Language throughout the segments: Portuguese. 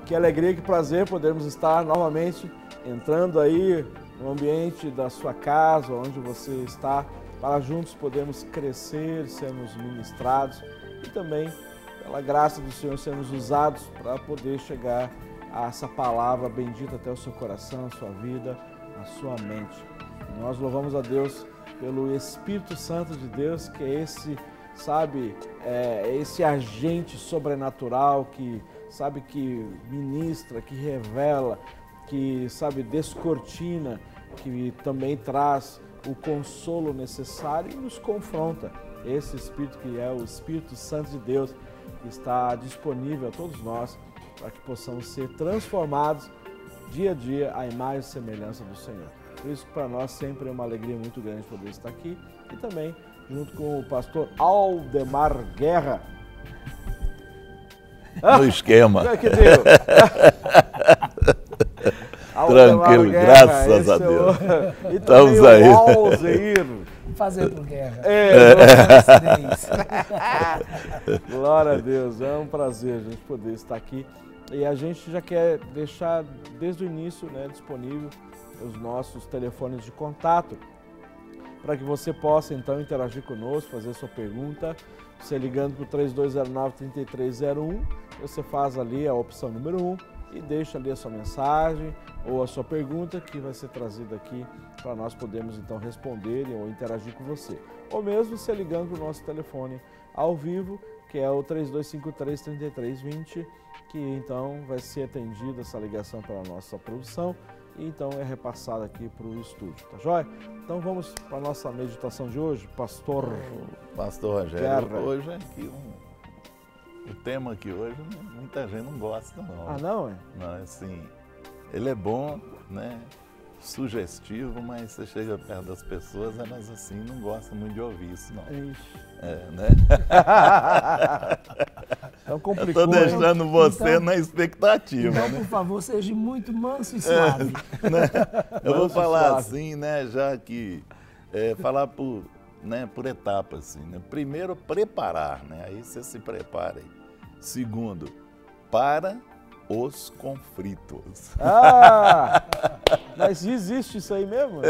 Que alegria, que prazer podermos estar novamente entrando aí no ambiente da sua casa, onde você está, para juntos podermos crescer, sermos ministrados e também, pela graça do Senhor, sermos usados para poder chegar a essa palavra bendita até o seu coração, a sua vida, a sua mente. E nós louvamos a Deus pelo Espírito Santo de Deus, que é esse, sabe, esse agente sobrenatural que, sabe, que ministra, que revela, que, sabe, descortina, que também traz o consolo necessário e nos confronta. Esse Espírito que é o Espírito Santo de Deus, que está disponível a todos nós para que possamos ser transformados dia a dia à imagem e semelhança do Senhor. Por isso, para nós sempre é uma alegria muito grande poder estar aqui e também junto com o pastor Aldemar Guerra. No esquema. Que deu? Tranquilo, graças a Deus. E Estamos também aí. o Alzeir. Fazer por guerra. Glória a Deus, é um prazer a gente poder estar aqui. E a gente já quer deixar desde o início, né, disponível os nossos telefones de contato para que você possa então interagir conosco, fazer sua pergunta. Você ligando para o 3209-3301, você faz ali a opção número 1 e deixa ali a sua mensagem ou a sua pergunta que vai ser trazida aqui para nós podermos então responder ou interagir com você. Ou mesmo você ligando para o nosso telefone ao vivo, que é o 3253-3320, que então vai ser atendida essa ligação pela nossa produção e então é repassada aqui para o estúdio, tá joia? Então vamos para a nossa meditação de hoje, Pastor Rogério, Guerra. hoje aqui o tema aqui hoje muita gente não gosta não. Ah, não? Não, assim, ele é bom, né? Sugestivo, mas você chega perto das pessoas, elas assim não gostam muito de ouvir isso, não. Ixi. Né? Então complicou. Eu tô deixando você Então, na expectativa, Então, né? por favor, seja muito manso e suave. Né? Eu vou Manso e falar suave. assim, né? Já que falar por etapas, assim, né? Primeiro, preparar, né? Aí você se prepara aí. Segundo, para os conflitos. Ah! Mas existe isso aí mesmo?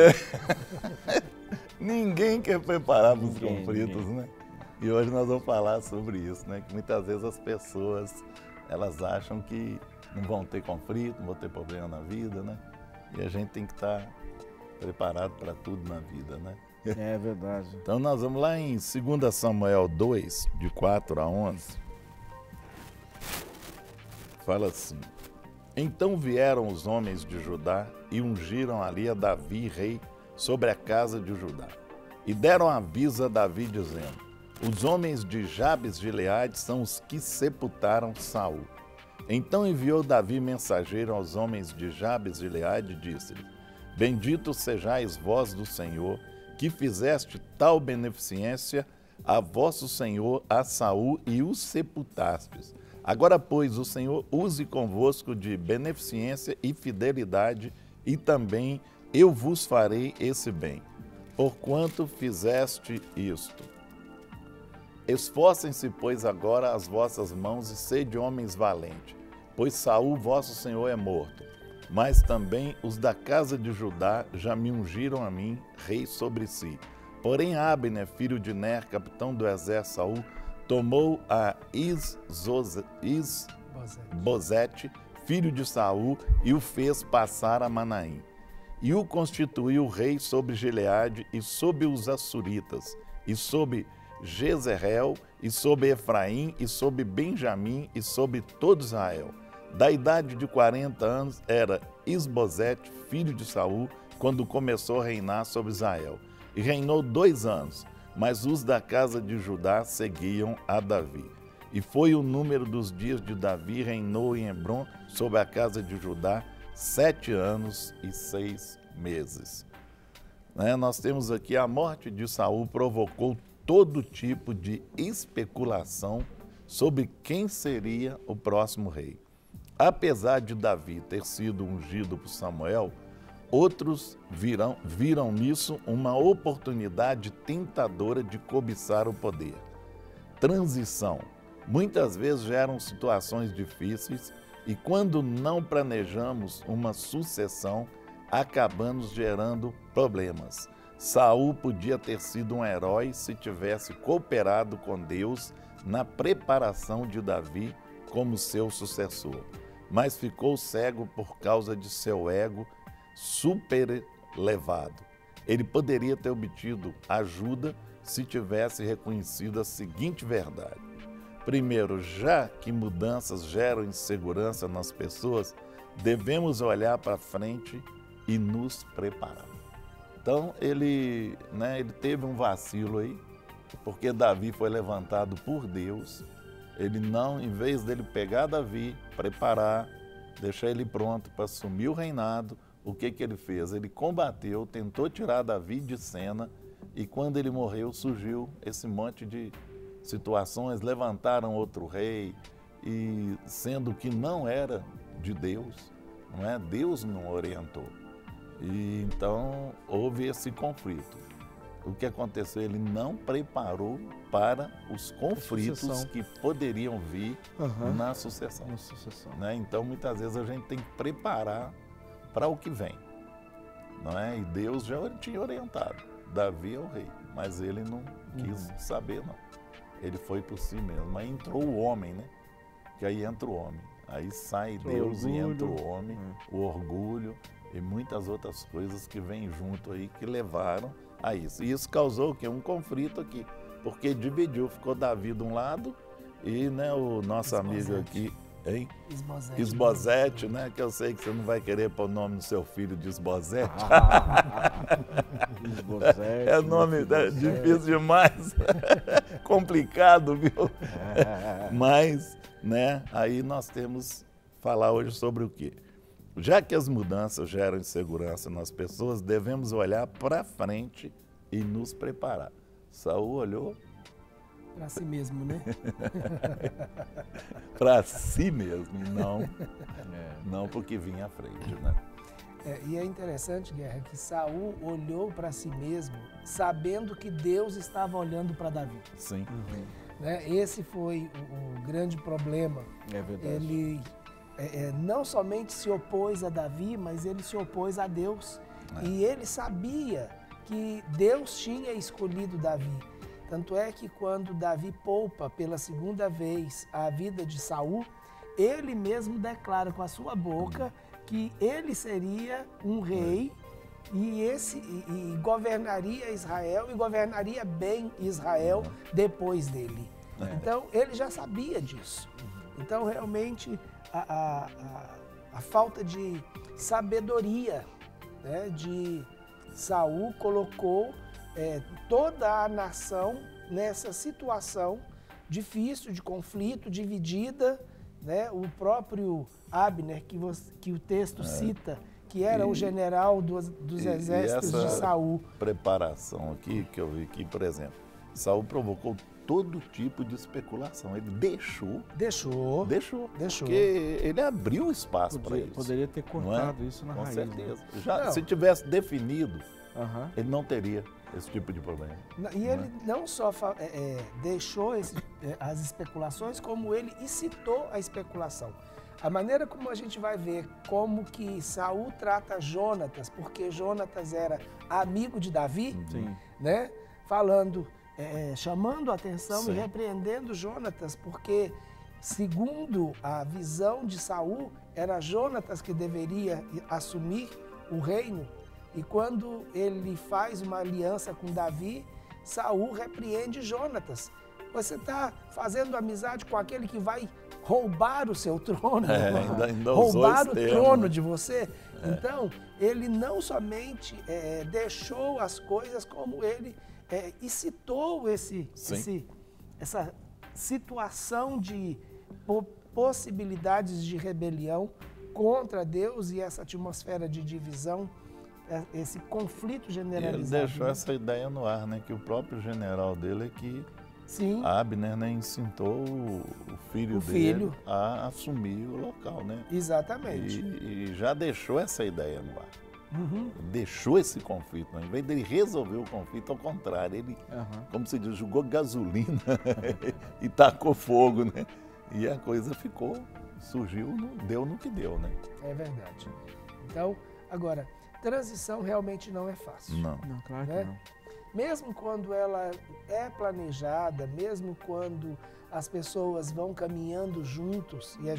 Ninguém quer preparar para os Ninguém, conflitos, né? E hoje nós vamos falar sobre isso, né? Que muitas vezes as pessoas, elas acham que não vão ter conflito, não vão ter problema na vida, né? E a gente tem que estar preparado para tudo na vida, né? É verdade. Então nós vamos lá em 2 Samuel 2, de 4 a 11. Fala assim: Então vieram os homens de Judá e ungiram ali a Davi, rei, sobre a casa de Judá. E deram aviso a Davi, dizendo: Os homens de Jabes de Gileade são os que sepultaram Saul. Então enviou Davi mensageiro aos homens de Jabes de Gileade e disse-lhe: Bendito sejais vós do Senhor, que fizeste tal beneficência a vosso senhor, a Saul, e o sepultastes. Agora, pois, o Senhor use convosco de beneficência e fidelidade, e também eu vos farei esse bem, porquanto fizeste isto. Esforcem-se, pois, agora as vossas mãos e sede homens valentes, pois Saul, vosso senhor, é morto. Mas também os da casa de Judá já me ungiram a mim, rei sobre si. Porém Abner, filho de Ner, capitão do exército Saul, tomou a Isbosete, filho de Saul, e o fez passar a Manaim. E o constituiu rei sobre Gileade e sobre os Assuritas, e sobre Jezreel, e sobre Efraim, e sobre Benjamim, e sobre todo Israel. Da idade de 40 anos era Isbosete, filho de Saul, quando começou a reinar sobre Israel. E reinou 2 anos, mas os da casa de Judá seguiam a Davi. E foi o número dos dias de Davi, reinou em Hebrom, sobre a casa de Judá, 7 anos e 6 meses. Nós temos aqui a morte de Saul provocou todo tipo de especulação sobre quem seria o próximo rei. Apesar de Davi ter sido ungido por Samuel, outros viram nisso uma oportunidade tentadora de cobiçar o poder. Transição. Muitas vezes geram situações difíceis E quando não planejamos uma sucessão, acabamos gerando problemas. Saul podia ter sido um herói se tivesse cooperado com Deus na preparação de Davi como seu sucessor, mas ficou cego por causa de seu ego super elevado. Ele poderia ter obtido ajuda se tivesse reconhecido a seguinte verdade. Primeiro, já que mudanças geram insegurança nas pessoas, devemos olhar para frente e nos preparar. Então, ele teve um vacilo aí, porque Davi foi levantado por Deus. Ele não, em vez dele pegar Davi, preparar, deixar ele pronto para assumir o reinado, o que ele fez? Ele combateu, tentou tirar Davi de cena, e quando ele morreu, surgiu esse monte de situações, levantaram outro rei, e sendo que não era de Deus, não é? Deus não orientou. E então houve esse conflito. O que aconteceu? Ele não preparou para os conflitos que poderiam vir na sucessão. Né? Então, muitas vezes a gente tem que preparar para o que vem. Não é? E Deus já tinha orientado. Davi é o rei, mas ele não quis saber, não. Ele foi por si mesmo. Aí entrou o homem, né? Que aí entra o homem. Aí sai Deus e entra o homem, o orgulho e muitas outras coisas que vêm junto aí que levaram a isso. E isso causou o quê? Um conflito aqui, porque dividiu, ficou Davi de um lado e o nosso amigo aqui, hein? Esbozete, né? Que eu sei que você não vai querer pôr o nome do seu filho de Esbozete. Esbozete. É nome difícil demais, complicado, viu? Mas, aí nós temos que falar hoje sobre o quê? Já que as mudanças geram insegurança nas pessoas, devemos olhar para frente e nos preparar. Saul olhou para si mesmo, né? Para si mesmo, não porque vinha à frente, né? E é interessante, Guerra, que Saul olhou para si mesmo, sabendo que Deus estava olhando para Davi. Sim. Esse foi o grande problema. É verdade. Ele não somente se opôs a Davi, mas ele se opôs a Deus. E ele sabia que Deus tinha escolhido Davi. Tanto é que quando Davi poupa pela segunda vez a vida de Saul, ele mesmo declara com a sua boca que ele seria um rei e governaria Israel e governaria bem Israel depois dele. Então, ele já sabia disso. Então, realmente, a falta de sabedoria de Saul colocou toda a nação nessa situação difícil, de conflito, dividida. O próprio Abner, que o texto cita, que era o general dos exércitos de Saul. Preparação aqui, que eu vi aqui, por exemplo, Saul provocou todo tipo de especulação. Ele deixou. Porque ele abriu espaço para isso. Poderia ter cortado isso na raiz. Com certeza. Se tivesse definido, ele não teria esse tipo de problema. E ele não só deixou as especulações, como ele incitou a especulação. A maneira como a gente vai ver como que Saul trata Jonatas, porque Jonatas era amigo de Davi, chamando a atenção e repreendendo Jonatas, porque segundo a visão de Saul, era Jonatas que deveria assumir o reino. E quando ele faz uma aliança com Davi, Saul repreende Jonatas. Você está fazendo amizade com aquele que vai roubar o seu trono, roubar o trono de você. Então, ele não somente deixou as coisas, como ele incitou essa situação de possibilidades de rebelião contra Deus e essa atmosfera de divisão, esse conflito generalizado. Ele deixou essa ideia no ar, que o próprio general dele é que Abner incitou o filho dele a assumir o local, Exatamente. E já deixou essa ideia no ar. Deixou esse conflito. Ao invés dele resolver o conflito, ao contrário, ele, como se diz, jogou gasolina e tacou fogo, E a coisa ficou surgiu, deu no que deu, né? É verdade. Então, agora, transição realmente não é fácil. Não. Não, claro que Né? não. Mesmo quando ela é planejada, mesmo quando as pessoas vão caminhando juntos, e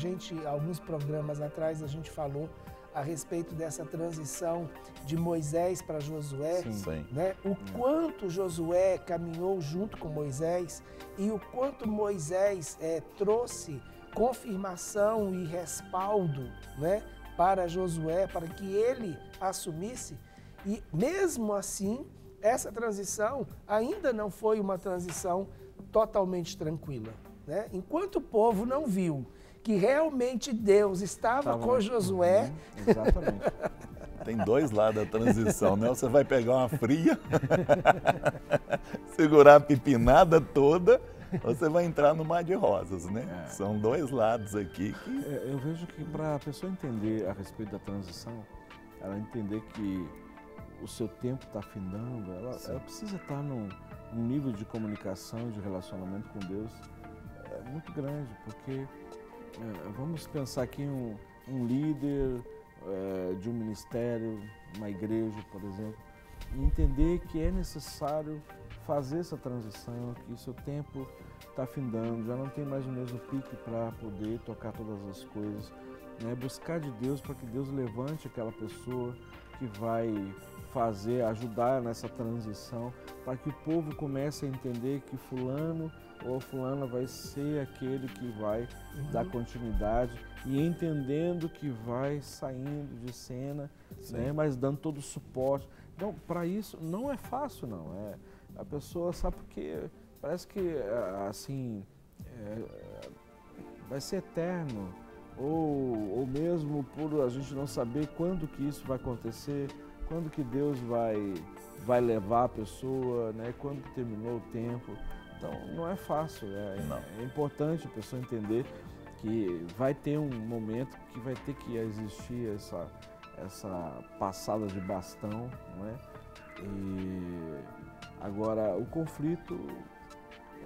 alguns programas atrás, a gente falou a respeito dessa transição de Moisés para Josué, Sim. né? O quanto Josué caminhou junto com Moisés e o quanto Moisés trouxe confirmação e respaldo, né, para Josué, para que ele assumisse. E mesmo assim, essa transição ainda não foi uma transição totalmente tranquila, né? Enquanto o povo não viu que realmente Deus estava com Josué. Exatamente. Tem dois lados da transição, né? Você vai pegar uma fria, segurar a pipinada toda, ou você vai entrar no mar de rosas, né? São dois lados aqui que... Eu vejo que para a pessoa entender a respeito da transição, ela entender que o seu tempo está findando, ela precisa estar num nível de comunicação, de relacionamento com Deus muito grande, porque vamos pensar aqui um líder de um ministério, uma igreja, por exemplo, e entender que é necessário fazer essa transição, que o seu tempo está findando, já não tem mais o mesmo pique para poder tocar todas as coisas, né? Buscar de Deus para que Deus levante aquela pessoa que vai ajudar nessa transição, para que o povo comece a entender que fulano ou fulana vai ser aquele que vai dar continuidade e entendendo que vai saindo de cena, né, mas dando todo o suporte. Então, para isso, não é fácil, não. A pessoa sabe porque parece que, assim, vai ser eterno, ou mesmo por a gente não saber quando que isso vai acontecer, quando que Deus vai levar a pessoa, né? Quando que terminou o tempo. Então, não é fácil. É importante a pessoa entender que vai ter um momento que vai ter que existir essa passada de bastão, não é? E agora, o conflito,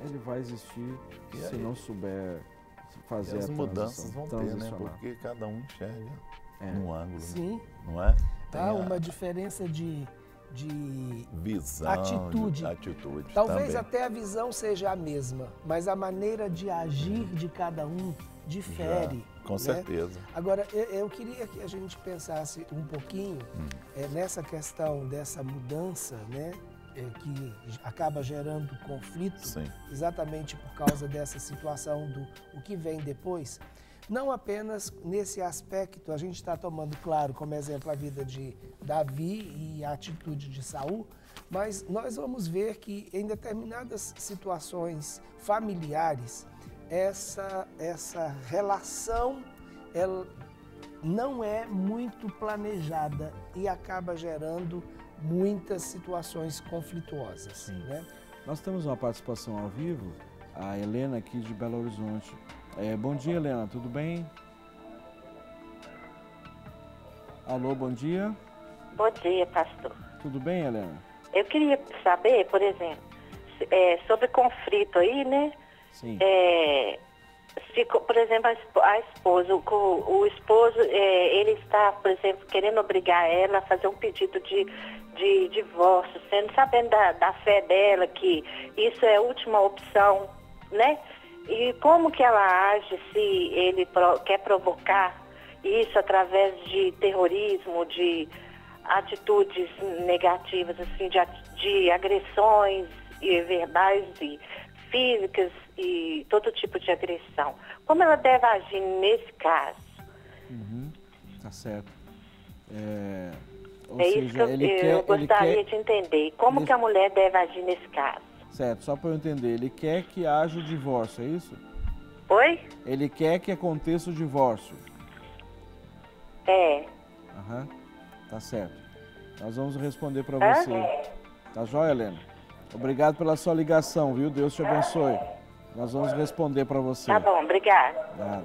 ele vai existir se não souber fazer as mudanças vão ter, né? transicionar. Porque cada um enxerga num ângulo, Sim. não é? Há uma diferença de visão, atitude. Talvez também. até a visão seja a mesma, mas a maneira de agir de cada um difere. Com certeza. Agora, eu queria que a gente pensasse um pouquinho nessa questão dessa mudança, né, que acaba gerando conflito, exatamente por causa dessa situação do o que vem depois. Não apenas nesse aspecto, a gente está tomando, claro, como exemplo a vida de Davi e a atitude de Saul, mas nós vamos ver que em determinadas situações familiares, essa relação ela não é muito planejada e acaba gerando muitas situações conflituosas. Né? Nós temos uma participação ao vivo, a Helena aqui de Belo Horizonte. Bom dia, Helena, tudo bem? Alô, bom dia. Bom dia, pastor. Tudo bem, Helena? Eu queria saber, por exemplo, sobre conflito aí, né? Sim. Se, por exemplo, a esposa, o esposo, ele está, por exemplo, querendo obrigar ela a fazer um pedido de divórcio, sabendo da fé dela, que isso é a última opção, né? E como que ela age se ele quer provocar isso através de terrorismo, de atitudes negativas, assim, de agressões verbais e físicas e todo tipo de agressão. Como ela deve agir nesse caso? Tá certo. Isso que eu gostaria de entender. Como que a mulher deve agir nesse caso? Certo, só para eu entender, ele quer que haja o divórcio, é isso? Oi? Ele quer que aconteça o divórcio. Aham, tá certo. Nós vamos responder para você. Tá joia, Helena? Obrigado pela sua ligação, viu? Deus te abençoe. Nós vamos responder para você. Tá bom, obrigada. Nada.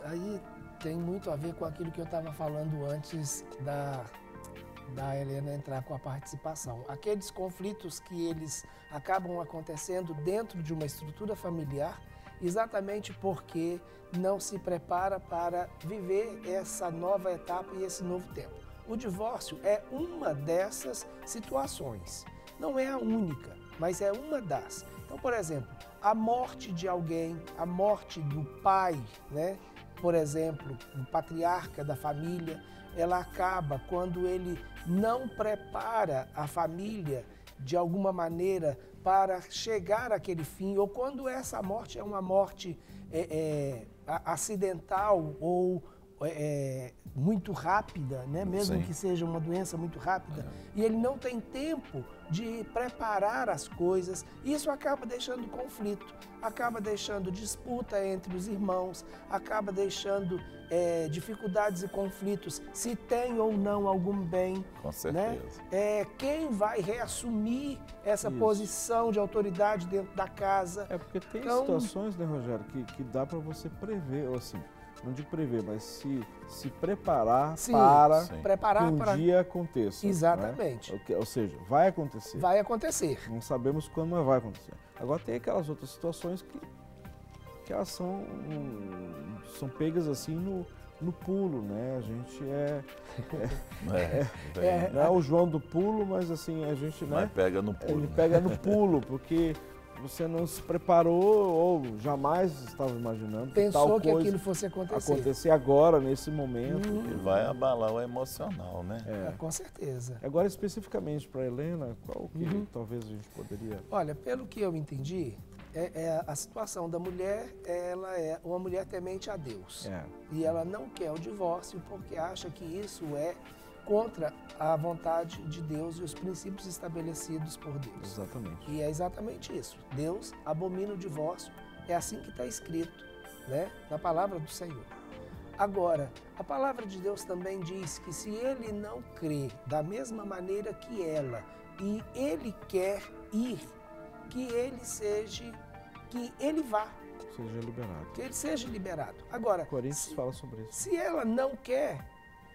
Aí tem muito a ver com aquilo que eu estava falando antes da Helena entrar com a participação. Aqueles conflitos que eles acabam acontecendo dentro de uma estrutura familiar, exatamente porque não se prepara para viver essa nova etapa e esse novo tempo. O divórcio é uma dessas situações. Não é a única, mas é uma das. Então, por exemplo, a morte de alguém, a morte do pai, né? Por exemplo, o patriarca da família, ela acaba quando ele não prepara a família de alguma maneira para chegar àquele fim, ou quando essa morte é uma morte acidental ou muito rápida, né? Mesmo Sim. que seja uma doença muito rápida, e ele não tem tempo de preparar as coisas, isso acaba deixando conflito, acaba deixando disputa entre os irmãos, acaba deixando dificuldades e conflitos, se tem ou não algum bem. Com certeza. Né? Quem vai reassumir essa posição de autoridade dentro da casa? É porque tem Então, situações, né, Rogério, que dá para você prever, ou assim, não digo prever, mas se preparar sim, para preparar que um para... dia aconteça. Exatamente. Né? Ou seja, vai acontecer. Vai acontecer. Não sabemos quando, mas vai acontecer. Agora tem aquelas outras situações que elas são pegas assim no pulo, né? A gente não é o João do pulo, mas assim, a gente, né? Mas pega no pulo. Ele pega no pulo, porque você não se preparou ou jamais estava imaginando que Pensou tal que coisa aquilo fosse acontecer. agora, nesse momento. E vai abalar o emocional, né? Com certeza. Agora, especificamente para a Helena, qual que talvez a gente poderia... Olha, pelo que eu entendi, a situação da mulher, ela é uma mulher temente a Deus. E ela não quer o divórcio porque acha que isso é contra a vontade de Deus e os princípios estabelecidos por Deus. Exatamente. E é exatamente isso. Deus abomina o divórcio. É assim que está escrito, né, na palavra do Senhor. Agora, a palavra de Deus também diz que se ele não crê da mesma maneira que ela e ele quer ir, que ele vá. Seja liberado. Que ele seja liberado. Agora, Coríntios fala sobre isso. Se ela não quer,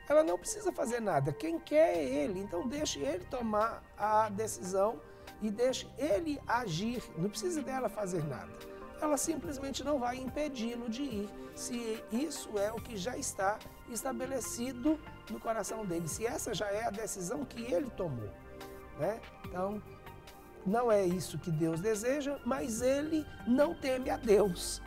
ela não precisa fazer nada. Quem quer é ele. Então deixe ele tomar a decisão e deixe ele agir. Não precisa dela fazer nada. Ela simplesmente não vai impedi-lo de ir, se isso é o que já está estabelecido no coração dele, se essa já é a decisão que ele tomou, né? Então, não é isso que Deus deseja, mas ele não teme a Deus,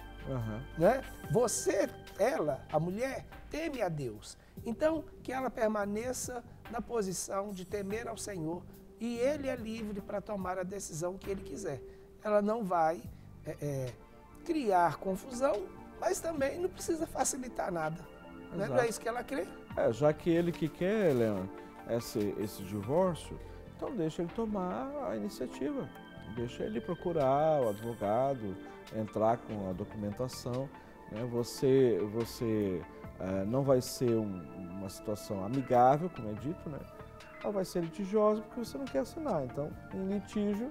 né? Você, ela, a mulher, teme a Deus. Então, que ela permaneça na posição de temer ao Senhor e ele é livre para tomar a decisão que ele quiser. Ela não vai criar confusão, mas também não precisa facilitar nada. Né? Não é isso que ela crê. Já que ele que quer, Helena, esse divórcio, então deixa ele tomar a iniciativa. Deixa ele procurar o advogado, entrar com a documentação. Né? Você não vai ser uma situação amigável, como é dito, né? Ela vai ser litigiosa porque você não quer assinar. Então, em litígio,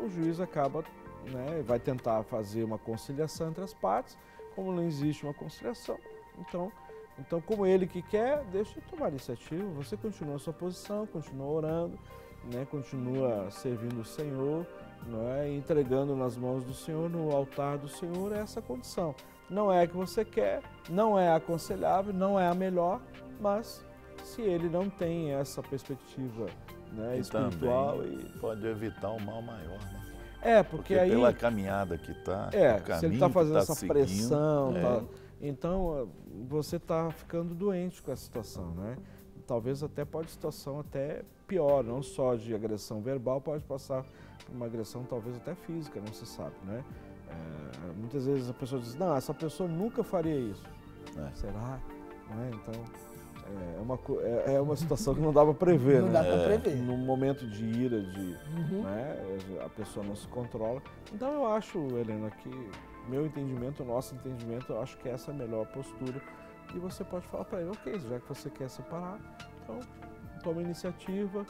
o juiz acaba, né, vai tentar fazer uma conciliação entre as partes. Como não existe uma conciliação, então como ele que quer, deixa ele tomar a iniciativa. Você continua a sua posição, continua orando, né, continua servindo o Senhor, né, entregando nas mãos do Senhor, no altar do Senhor, essa condição. Não é a que você quer, não é aconselhável, não é a melhor, mas se ele não tem essa perspectiva, né, espiritual... pode evitar um mal maior, né? Porque aí... pela caminhada que está, se ele está fazendo essa pressão, então você está ficando doente com a situação, né? Talvez até pode situação até pior, não só de agressão verbal, pode passar por uma agressão talvez até física, não se sabe, né? Muitas vezes a pessoa diz, não, essa pessoa nunca faria isso. Será? Não é? Então, é uma situação que não dá para prever, não né? Dá para prever. Num momento de ira, né? A pessoa não se controla. Então eu acho, Helena, que meu entendimento, nosso entendimento, eu acho que essa é a melhor postura. E você pode falar para ele, ok, já que você quer separar, então toma iniciativa,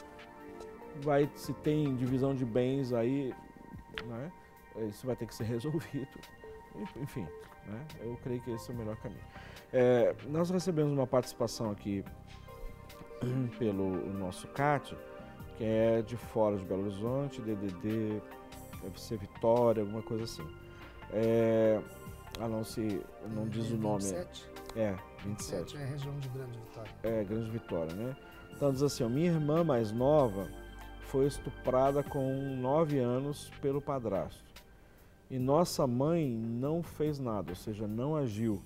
se tem divisão de bens aí, né? Isso vai ter que ser resolvido. Enfim, né? Eu creio que esse é o melhor caminho. Nós recebemos uma participação aqui pelo nosso CAT, que é de fora de Belo Horizonte, DDD, deve ser Vitória, alguma coisa assim. não diz o nome. 27? É, 27. É a região de Grande Vitória. É, Grande Vitória, né? Então diz assim, ó, minha irmã mais nova foi estuprada com 9 anos pelo padrasto. E nossa mãe não fez nada, ou seja, não agiu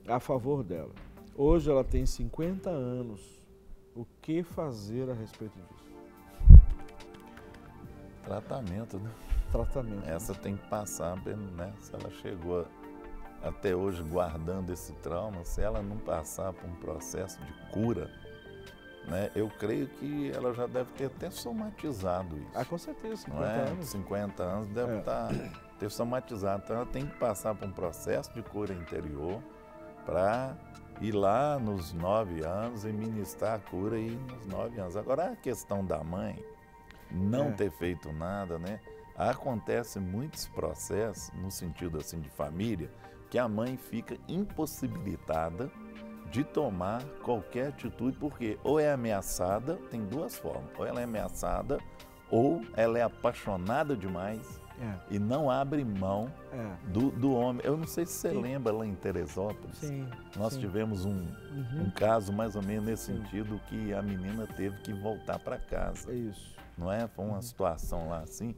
a favor dela. Hoje ela tem 50 anos. O que fazer a respeito disso? Tratamento, né? Tratamento. Essa tem que passar, né? Se ela chegou até hoje guardando esse trauma, se ela não passar por um processo de cura, né? Eu creio que ela já deve ter até somatizado isso. Ah, com certeza, 50 não é? anos. 50 anos deve ter somatizado. Então ela tem que passar por um processo de cura interior para ir lá nos 9 anos e ministrar a cura aí nos 9 anos. Agora a questão da mãe não ter feito nada, né? Acontece muitos processos, no sentido assim de família, que a mãe fica impossibilitada de tomar qualquer atitude, porque ou é ameaçada, tem duas formas, ou ela é ameaçada, ou ela é apaixonada demais e não abre mão do homem. Eu não sei se você lembra lá em Teresópolis, nós tivemos um caso mais ou menos nesse sentido, que a menina teve que voltar para casa. É isso. Não é? Foi uma situação lá assim.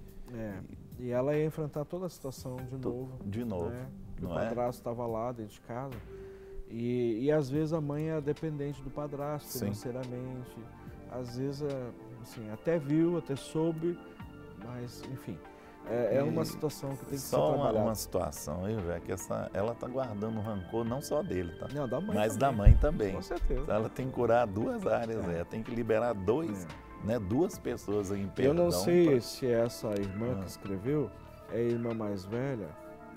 E ela ia enfrentar toda a situação de novo. De novo. Né? O Não padrasto estava lá dentro de casa. E às vezes a mãe é dependente do padrasto financeiramente. Às vezes, assim, até viu, até soube, mas enfim. É uma situação que tem que ser trabalhada. Só uma situação, que ela está guardando um rancor não só dele, tá? Não, da mãe mas também. Da mãe também. Com certeza. Então, ela tem que curar duas áreas, tem que liberar duas pessoas em perdão. Eu não sei se essa irmã que escreveu é a irmã mais velha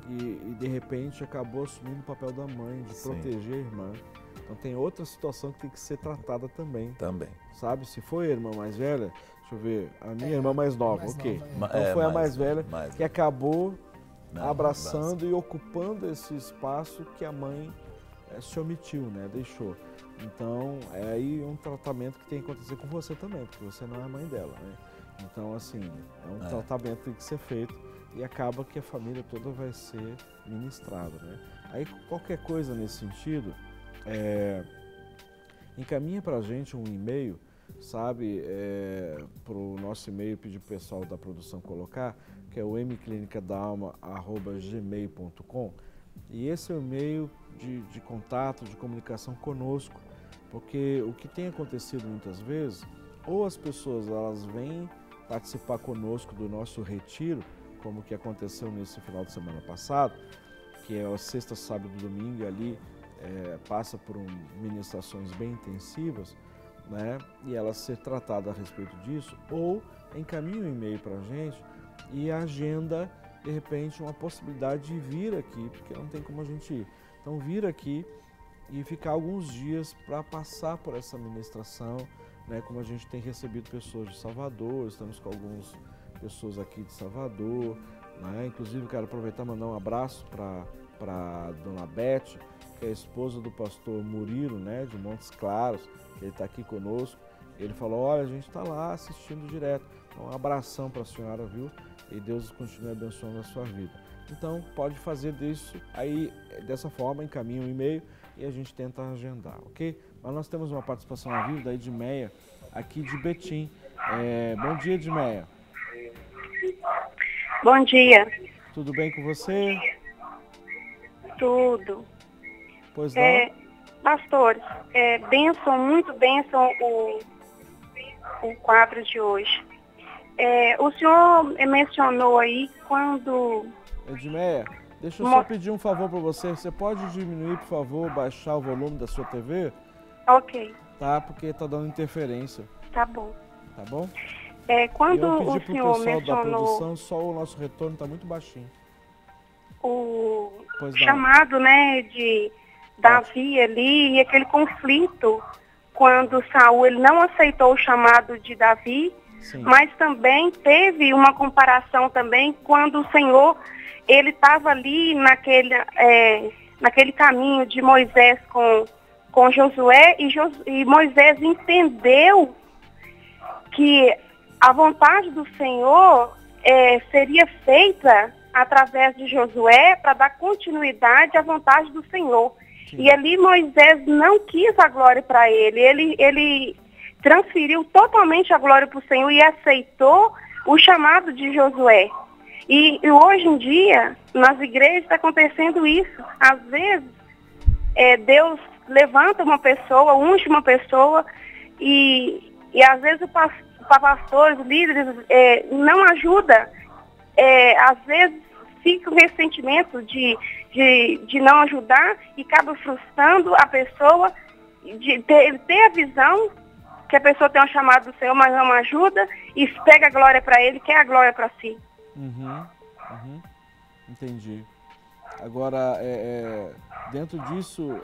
e de repente acabou assumindo o papel da mãe, de proteger a irmã. Então tem outra situação que tem que ser tratada também. Também. Sabe, se foi a irmã mais velha, deixa eu ver, a minha irmã mais nova, ok. Nova, então foi a mais velha que acabou abraçando e ocupando esse espaço que a mãe se omitiu, né, deixou. Então, é aí um tratamento que tem que acontecer com você também, porque você não é a mãe dela, né? Então, assim, é um tratamento que tem que ser feito e acaba que a família toda vai ser ministrada, né? Aí, qualquer coisa nesse sentido, encaminha pra gente um e-mail, sabe, pro nosso e-mail, pedir pro pessoal da produção colocar, que é o mclinicadalma@gmail.com. E esse é o e-mail de contato, de comunicação conosco, porque o que tem acontecido muitas vezes, ou as pessoas elas vêm participar conosco do nosso retiro, como que aconteceu nesse final de semana passado, que é a sexta, sábado e domingo, e ali passa por ministrações bem intensivas, né? E ela ser tratada a respeito disso, ou encaminha um e-mail para a gente e agenda de repente uma possibilidade de vir aqui, porque não tem como a gente ir. Então vir aqui e ficar alguns dias para passar por essa ministração, né? Como a gente tem recebido pessoas de Salvador, estamos com algumas pessoas aqui de Salvador, né? Inclusive quero aproveitar e mandar um abraço para Dona Beth, que é a esposa do pastor Murilo, né? De Montes Claros, que ele está aqui conosco. Ele falou, olha, a gente está lá assistindo direto. Então, um abração para a senhora, viu? E Deus continue abençoando a sua vida. Então, pode fazer disso aí, dessa forma, encaminha um e-mail e a gente tenta agendar, ok? Mas nós temos uma participação ao vivo da Edmeia, aqui de Betim. Bom dia, Edmeia. Bom dia. Tudo bem com você? Tudo. Pois não? Pastores, muito bênção o quadro de hoje. O senhor mencionou aí quando... Edmeia, deixa eu só pedir um favor para você. Você pode diminuir, por favor, baixar o volume da sua TV? Ok. Tá, porque tá dando interferência. Tá bom. Tá bom? Quando eu o pedi pro senhor pessoal mencionou... da produção, só o nosso retorno tá muito baixinho. O Pois não. chamado, né, de Davi ali, e aquele conflito, quando Saul ele não aceitou o chamado de Davi, Sim. mas também teve uma comparação também quando o Senhor, ele estava ali naquele caminho de Moisés com Josué, e Moisés entendeu que a vontade do Senhor seria feita através de Josué para dar continuidade à vontade do Senhor. Sim. E ali Moisés não quis a glória para ele transferiu totalmente a glória para o Senhor e aceitou o chamado de Josué. E hoje em dia, nas igrejas está acontecendo isso. Às vezes, Deus levanta uma pessoa, unge uma pessoa e às vezes o pastor, os líderes não ajuda. Às vezes fica o ressentimento de não ajudar e acaba frustrando a pessoa de ter a visão que a pessoa tem um chamado do Senhor, mas não ajuda e pega a glória para ele, quer a glória para si. Entendi. Agora, dentro disso,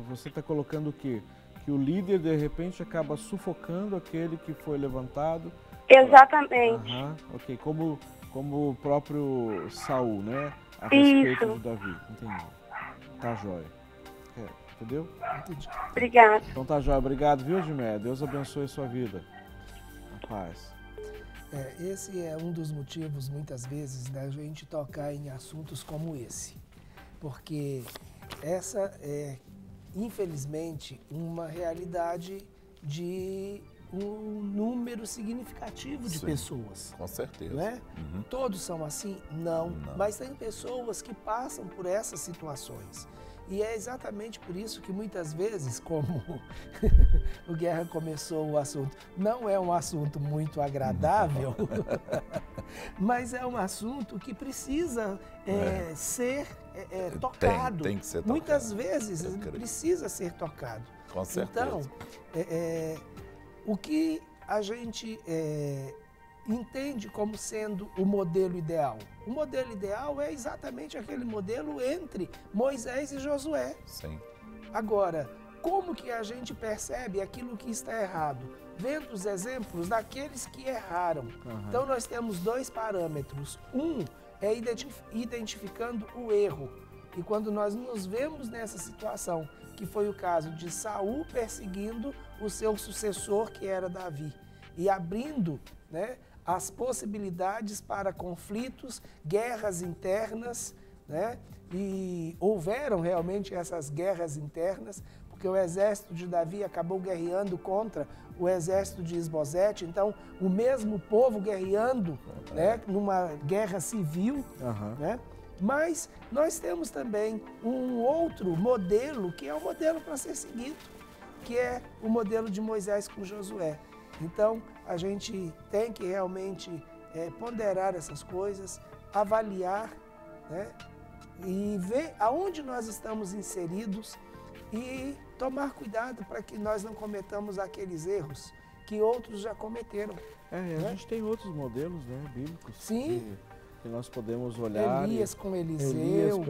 você está colocando o quê? Que o líder, de repente, acaba sufocando aquele que foi levantado? Exatamente. Ok, como o próprio Saul, né? A respeito de Davi. Entendi. Tá jóia. Entendeu? Entendi. Obrigada. Então tá jóia. Obrigado, viu, Edmé? Deus abençoe a sua vida. A paz. Esse é um dos motivos, muitas vezes, da gente tocar em assuntos como esse. Porque essa é, infelizmente, uma realidade de um número significativo de pessoas. Com certeza. Não é? Todos são assim? Não. Mas tem pessoas que passam por essas situações. E é exatamente por isso que muitas vezes, como o Guerra começou o assunto, não é um assunto muito agradável, mas é um assunto que precisa ser tocado. Tem que ser tocado. Muitas vezes precisa ser tocado. Com certeza. Então, o que a gente entende como sendo o modelo ideal? O modelo ideal é exatamente aquele modelo entre Moisés e Josué. Sim. Agora, como que a gente percebe aquilo que está errado? Vendo os exemplos daqueles que erraram. Então, nós temos dois parâmetros. Um é identificando o erro. E quando nós nos vemos nessa situação, que foi o caso de Saul perseguindo o seu sucessor, que era Davi, e abrindo, né, as possibilidades para conflitos, guerras internas, né? E houveram realmente essas guerras internas, porque o exército de Davi acabou guerreando contra o exército de Isbosete, então o mesmo povo guerreando, né, numa guerra civil, né? Mas nós temos também um outro modelo, que é o modelo para ser seguido, que é o modelo de Moisés com Josué. Então, a gente tem que realmente ponderar essas coisas, avaliar, né, e ver aonde nós estamos inseridos e tomar cuidado para que nós não cometamos aqueles erros que outros já cometeram. A gente tem outros modelos, né, bíblicos. Sim. Que nós podemos olhar. Elias com Eliseu.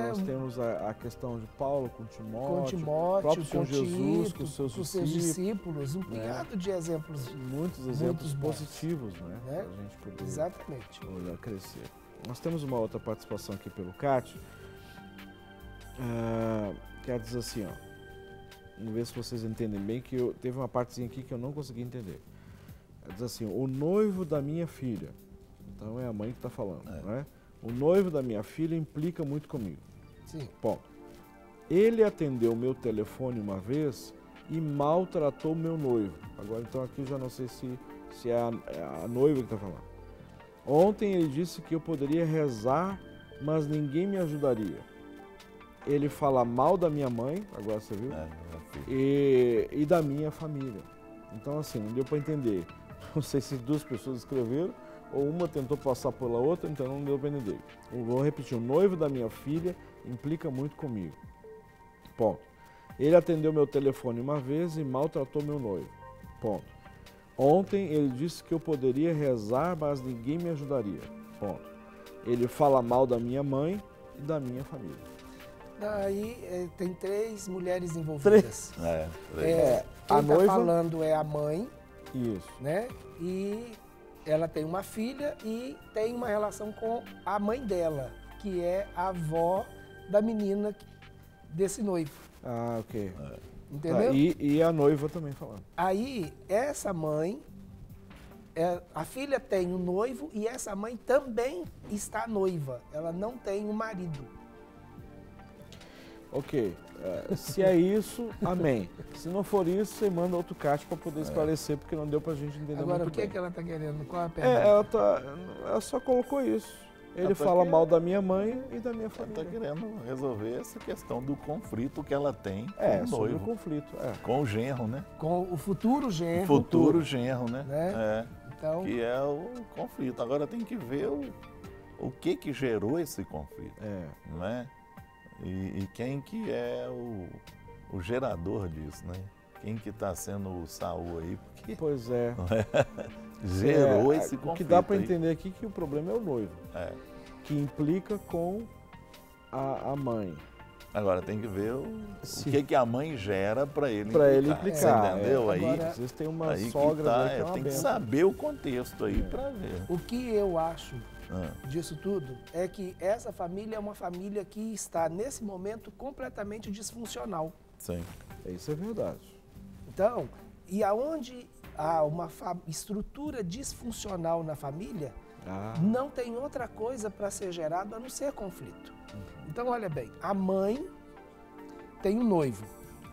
Nós temos a questão de Paulo com Timóteo, o próprio Senhor com Jesus Tito, com os seus discípulos, um punhado de exemplos. Muitos exemplos positivos, né? Para a gente poder exatamente olhar crescer. Nós temos uma outra participação aqui pelo CAT, que ela diz assim, ó, vamos ver se vocês entendem bem, que teve uma partezinha aqui que eu não consegui entender. Ela diz assim, o noivo da minha filha. Então é a mãe que está falando, né? O noivo da minha filha implica muito comigo. Sim. Ponto. Ele atendeu meu telefone uma vez e maltratou meu noivo. Agora, então, aqui eu já não sei se é a noiva que está falando. Ontem ele disse que eu poderia rezar, mas ninguém me ajudaria. Ele fala mal da minha mãe, agora você viu? E da minha família. Então, assim, não deu para entender. Não sei se duas pessoas escreveram, ou uma tentou passar pela outra, então não deu para entender. Eu vou repetir, o noivo da minha filha implica muito comigo. Ponto. Ele atendeu meu telefone uma vez e maltratou meu noivo. Ponto. Ontem ele disse que eu poderia rezar, mas ninguém me ajudaria. Ponto. Ele fala mal da minha mãe e da minha família. Aí tem três mulheres envolvidas. Quem a noiva está falando é a mãe. Isso. Né? E ela tem uma filha e tem uma relação com a mãe dela, que é a avó da menina desse noivo. Ah, ok. Entendeu? E a noiva também falando. Aí, essa mãe a filha tem um noivo e essa mãe também está noiva. Ela não tem um marido. Ok. Se é isso, amém. Se não for isso, você manda outro caixa para poder esclarecer, porque não deu para a gente entender Agora, muito o que, bem. que ela está querendo? Qual a pergunta? Ela só colocou isso. Ele Até fala que- mal da minha mãe e da minha Ela está família. querendo resolver essa questão do conflito que ela tem com o Sobre o noivo, conflito. com o genro, né? Com o futuro O genro. futuro genro, né? Né? Então, Que é o conflito. Agora tem que ver o que gerou esse conflito, não é? E quem que é o gerador disso, né? Quem que está sendo o Saul aí? Porque Pois é. gerou esse conflito. O que dá para aí. entender aqui é que o problema é o noivo, É. que implica com a mãe. Agora tem que ver o Se- que a mãe gera para ele Pra ele implicar. implicar, Você entendeu? é. Aí, Agora- Às vezes tem umas aí que sogras tá, aí que é uma tem que benção. saber o contexto aí para ver. o que eu acho Ah, disso tudo é que essa família é uma família que está, nesse momento, completamente disfuncional. sim. Isso é verdade. Então, e aonde há uma estrutura disfuncional na família, não tem outra coisa para ser gerado a não ser conflito. Então, olha bem, a mãe tem um noivo,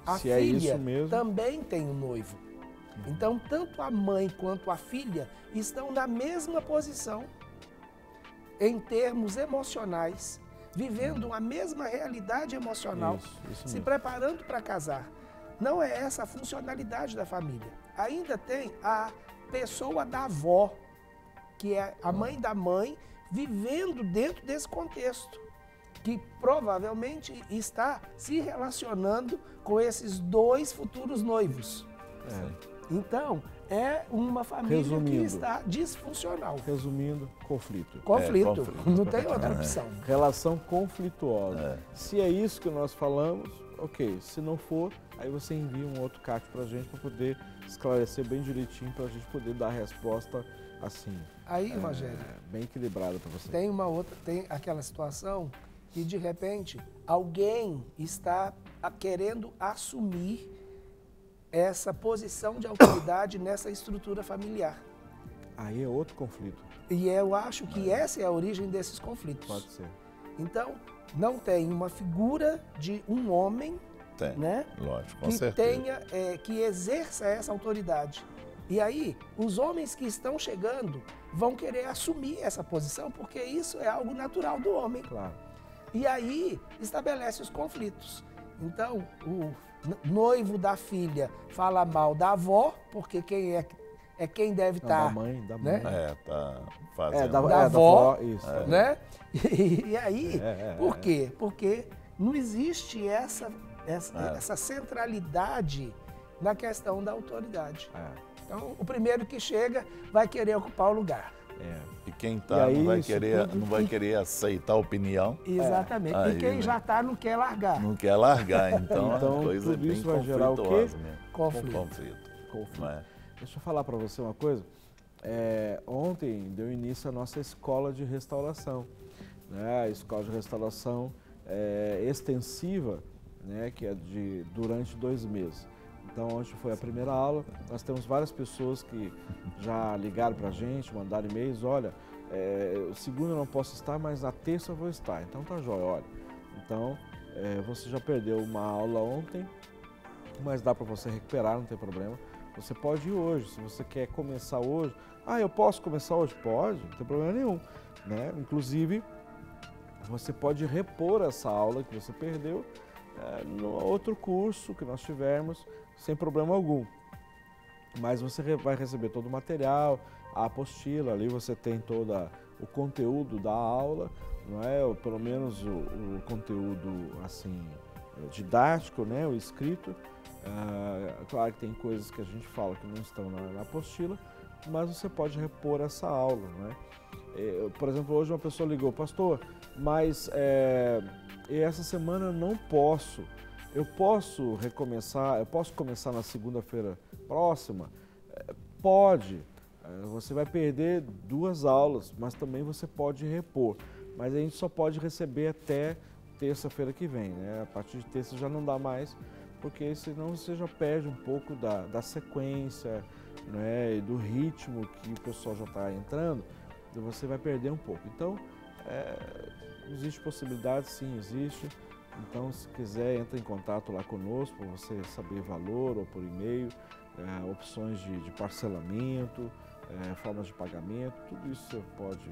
a Se é filha isso mesmo. também tem um noivo. Então, tanto a mãe quanto a filha estão na mesma posição em termos emocionais, vivendo a mesma realidade emocional, Isso se mesmo. preparando para casar. Não é essa a funcionalidade da família. Ainda tem a pessoa da avó, que é a mãe da mãe, vivendo dentro desse contexto, que provavelmente está se relacionando com esses dois futuros noivos. Então, é uma família que Resumindo. está disfuncional. Resumindo, conflito. Conflito, conflito. não tem outra opção. Relação conflituosa. Se é isso que nós falamos, ok. Se não for, aí você envia um outro CAC para a gente para poder esclarecer bem direitinho, para a gente poder dar a resposta assim, Aí, Rogério, bem equilibrada para você. tem aquela situação que de repente alguém está querendo assumir essa posição de autoridade nessa estrutura familiar. Aí é outro conflito, E eu acho que essa é a origem desses conflitos. pode ser. Então, não tem uma figura de um homem, Tem. né, Lógico, com que certeza. tenha, que exerça essa autoridade. E aí, os homens que estão chegando vão querer assumir essa posição, porque isso é algo natural do homem. Claro. E aí, estabelece os conflitos. Então, o noivo da filha fala mal da avó, porque quem quem deve Não, estar, da mãe, da mãe. né? Tá fazendo. da avó, isso. né? E aí, É. por quê? Porque não existe essa centralidade na questão da autoridade. Então, o primeiro que chega vai querer ocupar o lugar. E quem E tá aí, não vai isso querer, tudo não vai querer aceitar a opinião, Exatamente. Aí, E quem né? já está não quer largar. não quer largar. Então, Então, a coisa é tudo bem isso vai gerar o quê? conflituosa mesmo. Conflito. Conflito. Não é? Deixa eu falar para você uma coisa. Ontem deu início a nossa escola de restauração. Né? A escola de restauração extensiva, né? Que é durante 2 meses. Então, hoje foi a primeira aula. Nós temos várias pessoas que já ligaram para a gente, mandaram e-mails. Olha, segunda eu não posso estar, mas na terça eu vou estar. Então, tá jóia, olha. Então, você já perdeu uma aula ontem, mas dá para você recuperar, não tem problema. Você pode ir hoje, se você quer começar hoje. Eu posso começar hoje? Pode, não tem problema nenhum. Né? Inclusive, você pode repor essa aula que você perdeu no outro curso que nós tivermos, sem problema algum. Mas você vai receber todo o material, a apostila, ali você tem todo o conteúdo da aula, não é? Ou pelo menos o conteúdo assim, didático, né? O escrito. Claro que tem coisas que a gente fala que não estão na apostila, mas você pode repor essa aula, não é? Por exemplo, hoje uma pessoa ligou, pastor, mas essa semana eu não posso. Eu posso recomeçar, eu posso começar na segunda-feira próxima? Pode. Você vai perder 2 aulas, mas também você pode repor. Mas a gente só pode receber até terça-feira que vem, né? A partir de terça já não dá mais, porque senão você já perde um pouco da sequência, né, e do ritmo que o pessoal já está entrando, e você vai perder um pouco. Então, existe possibilidade, sim, existe. Então, se quiser, entre em contato lá conosco para você saber valor ou por e-mail, opções de parcelamento, formas de pagamento, tudo isso você pode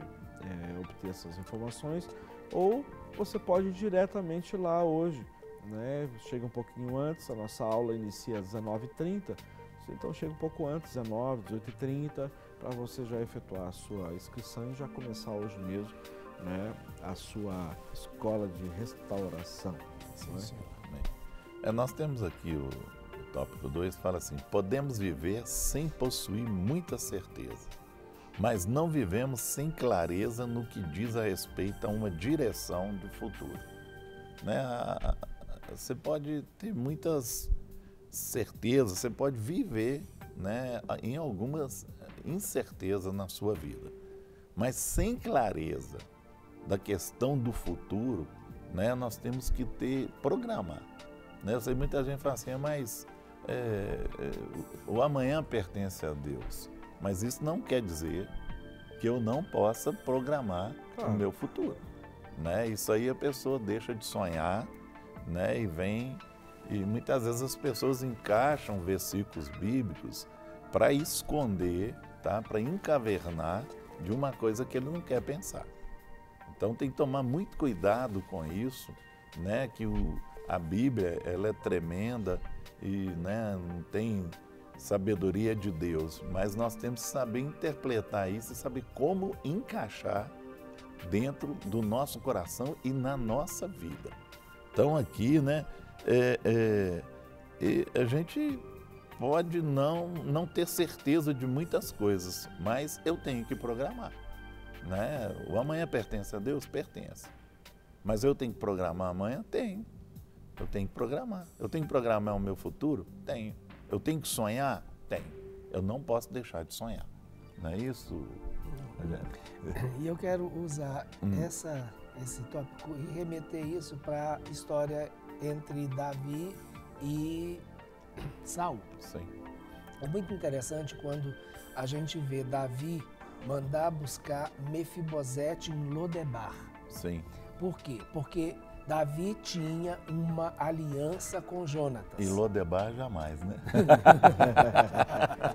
obter essas informações, ou você pode ir diretamente lá hoje, né? Chega um pouquinho antes, a nossa aula inicia às 19h30, então chega um pouco antes, 19, 18h30, para você já efetuar a sua inscrição e já começar hoje mesmo, né, a sua escola de restauração. Sim, né? Sim. Nós temos aqui o tópico 2, fala assim: podemos viver sem possuir muita certeza, mas não vivemos sem clareza no que diz a respeito a uma direção do futuro. Né? Você pode ter muitas certezas, você pode viver, né, em algumas incertezas na sua vida, mas sem clareza da questão do futuro, né, nós temos que programar. Né? Eu sei, muita gente fala assim, mas o amanhã pertence a Deus, mas isso não quer dizer que eu não possa programar o meu futuro. Né? Isso aí a pessoa deixa de sonhar, né, e muitas vezes as pessoas encaixam versículos bíblicos para esconder, tá? Para encavernar de uma coisa que ele não quer pensar. Então tem que tomar muito cuidado com isso, né? Que a Bíblia, ela é tremenda e, né, não tem sabedoria de Deus, mas nós temos que saber interpretar isso e saber como encaixar dentro do nosso coração e na nossa vida. Então aqui, né, a gente pode não ter certeza de muitas coisas, mas eu tenho que programar. Né? O amanhã pertence a Deus? Pertence. Mas eu tenho que programar amanhã? Tenho. Eu tenho que programar. Eu tenho que programar o meu futuro? Tenho. Eu tenho que sonhar? Tenho. Eu não posso deixar de sonhar. Não é isso? E eu quero usar esse tópico e remeter isso para a história entre Davi e Saul. Sim. É muito interessante quando a gente vê Davi mandar buscar Mefibosete em Lodebar. Sim. Por quê? Porque Davi tinha uma aliança com Jonatas. E Lodebar jamais, né?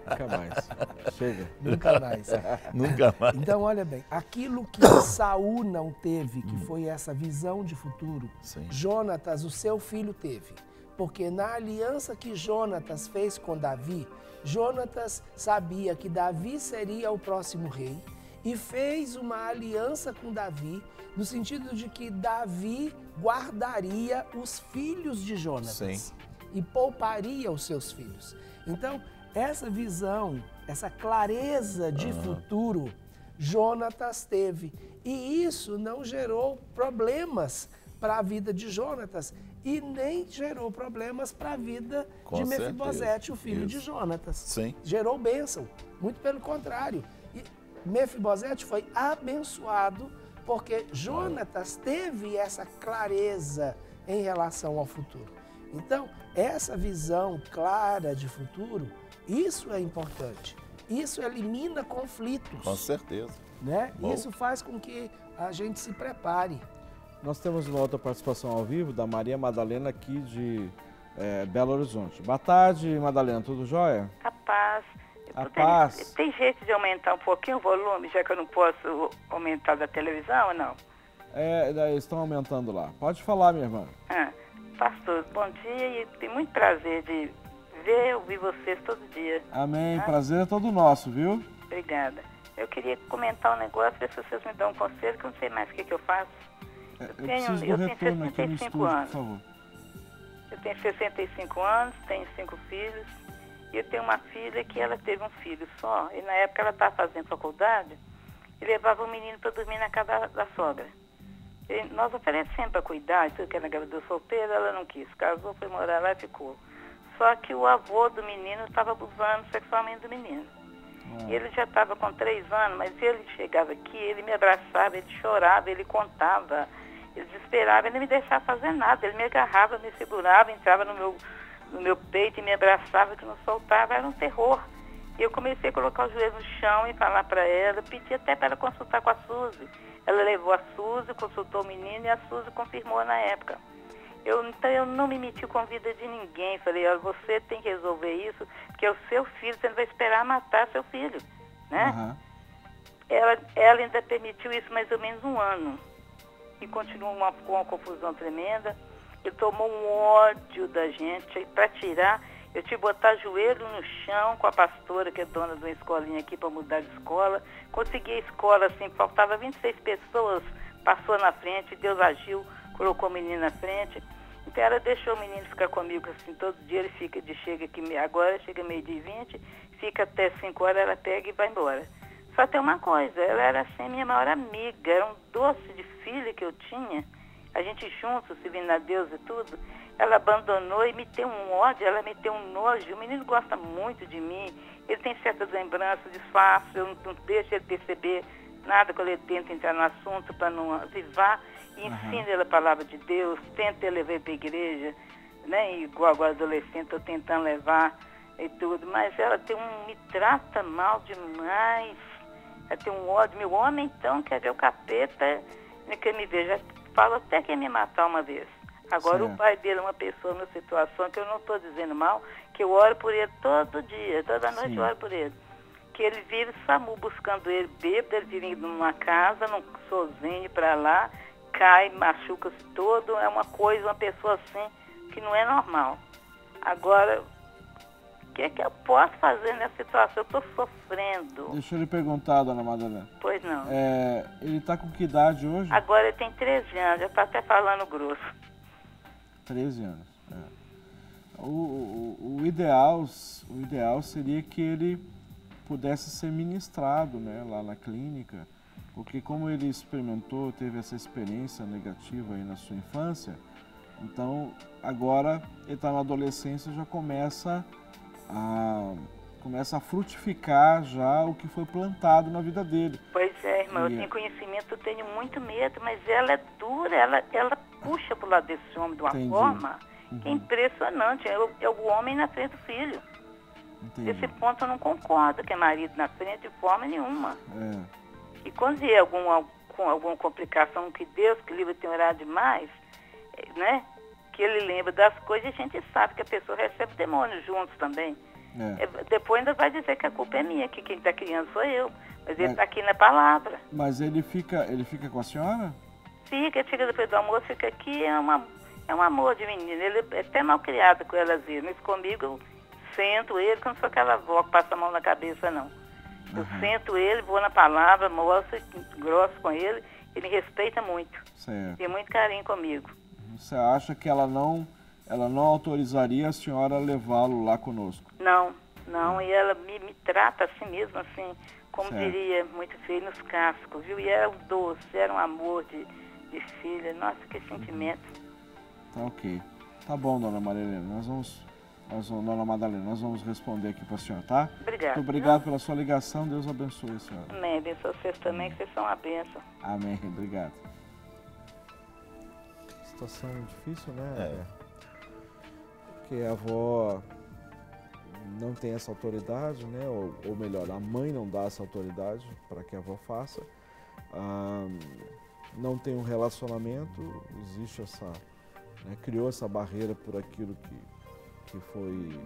Nunca mais. Chega. Nunca mais. Nunca mais. Então, olha bem, aquilo que Saul não teve, que foi essa visão de futuro, Sim. Jonatas, o seu filho, teve. Porque na aliança que Jonatas fez com Davi, Jonatas sabia que Davi seria o próximo rei e fez uma aliança com Davi no sentido de que Davi guardaria os filhos de Jonatas. Sim. E pouparia os seus filhos. Então, essa visão, essa clareza de futuro, Jonatas teve. E isso não gerou problemas para a vida de Jonatas e nem gerou problemas para a vida de Mefibosete, o filho de Jonatas. Sim. Gerou bênção, muito pelo contrário. E Mefibosete foi abençoado porque Jonatas teve essa clareza em relação ao futuro. Então, essa visão clara de futuro, isso é importante. Isso elimina conflitos. Com certeza. Né? Isso faz com que a gente se prepare. Nós temos uma outra participação ao vivo da Maria Madalena aqui de Belo Horizonte. Boa tarde, Madalena, tudo jóia? A paz. A paz. Tem jeito de aumentar um pouquinho o volume, já que eu não posso aumentar da televisão ou não? Estão aumentando lá. Pode falar, minha irmã. Pastor, bom dia e tem muito prazer de ver, ouvir vocês todo dia. Amém, prazer é todo nosso, viu? Obrigada. Eu queria comentar um negócio, ver se vocês me dão um conselho, que eu não sei mais o que eu faço. Eu preciso do retorno aqui no estúdio, por favor. Eu tenho 65 anos, tenho 5 filhos, e eu tenho uma filha que ela teve um filho só, e na época ela estava fazendo faculdade, e levava o menino para dormir na casa da sogra. E nós oferecemos para cuidar, e tudo que ela engravidou solteira, ela não quis, casou, foi morar lá e ficou. Só que o avô do menino estava abusando sexualmente do menino. E ele já estava com 3 anos, mas ele chegava aqui, ele me abraçava, ele chorava, ele contava, ele desesperava, ele não me deixava fazer nada, ele me agarrava, me segurava, entrava no no meu peito e me abraçava, que não soltava, era um terror. E eu comecei a colocar os joelhos no chão e falar para ela, pedi até para ela consultar com a Suzy. Ela levou a Suzy, consultou o menino e a Suzy confirmou na época. Então eu não me meti com a vida de ninguém. Falei, olha, você tem que resolver isso, porque é o seu filho, você não vai esperar matar seu filho, né? Uhum. Ela ainda permitiu isso mais ou menos 1 ano. E continuou com uma confusão tremenda. Ele tomou um ódio da gente. Para tirar, eu tive que botar joelho no chão com a pastora, que é dona de uma escolinha aqui, para mudar de escola. Consegui a escola, assim, faltava 26 pessoas, passou na frente, Deus agiu, colocou o menino na frente. Então ela deixou o menino ficar comigo, assim, todo dia ele fica chega aqui, agora chega 12h20, fica até 5 horas, ela pega e vai embora. Só tem uma coisa, ela era assim minha maior amiga, era um doce de filha que eu tinha, a gente juntos, servindo a Deus e tudo. Ela abandonou e me deu um ódio, ela me deu um nojo. O menino gosta muito de mim, ele tem certas lembranças, disfarço, eu não deixo ele perceber nada quando ele tenta entrar no assunto para não avivar. E ensina ele a palavra de Deus, tenta ele levar para a igreja, né? Igual agora adolescente, estou tentando levar e tudo. Mas ela me trata mal demais. Ela tem um ódio. Meu homem, então, quer ver o capeta, né, que me veja. Fala até que ia me matar uma vez. Agora o pai dele é uma pessoa numa situação que eu não estou dizendo mal, que eu oro por ele todo dia, toda noite eu oro por ele. Que ele vive SAMU buscando ele, bêbado, ele vive numa casa, sozinho para lá, cai, machuca-se todo, é uma coisa, uma pessoa assim, que não é normal. Agora, o que é que eu posso fazer nessa situação? Eu estou sofrendo. Deixa eu lhe perguntar, dona Madalena. Pois não. Ele está com que idade hoje? Agora ele tem 13 anos, já está até falando grosso. 13 anos. O ideal seria que ele pudesse ser ministrado, né, lá na clínica, porque como ele experimentou, teve essa experiência negativa aí na sua infância, então agora ele está na adolescência, já começa a frutificar já o que foi plantado na vida dele. Pois é, irmão, eu tenho conhecimento, eu tenho muito medo, mas ela é dura, ela puxa pro lado desse homem de uma forma que é impressionante. É o homem na frente do filho. Entendi. Esse ponto eu não concordo, que é marido na frente de forma nenhuma. E quando vier alguma complicação, que Deus que livre tem orado demais, né? Que ele lembra das coisas, a gente sabe que a pessoa recebe demônios juntos também. Depois ainda vai dizer que a culpa é minha, que quem está criando sou eu. Mas ele está aqui na palavra. Mas ele fica com a senhora? Fica, chega depois do almoço, fica aqui, é um amor de menino. Ele é até mal criado com elas, mas comigo eu sento ele, como se fosse aquela avó que passa a mão na cabeça, não. Eu sento ele, vou na palavra, mostro, grosso com ele, ele me respeita muito. Certo. Tem muito carinho comigo. Você acha que ela não autorizaria a senhora levá-lo lá conosco? Não, e ela me trata assim mesmo, assim, como diria, muito feio nos cascos, viu? E era um doce, era um amor de filha. Nossa, que sentimento. Tá ok. Tá bom, dona Maria Helena, dona Madalena, nós vamos responder aqui para a senhora, tá? Obrigada. Muito obrigado pela sua ligação, Deus abençoe a senhora. Amém, abençoe vocês também, que vocês são uma bênção. Amém, obrigado. Situação difícil, né? Porque a avó não tem essa autoridade, né? Ou melhor, a mãe não dá essa autoridade para que a avó faça. Não tem um relacionamento, existe essa... né? Criou essa barreira por aquilo que foi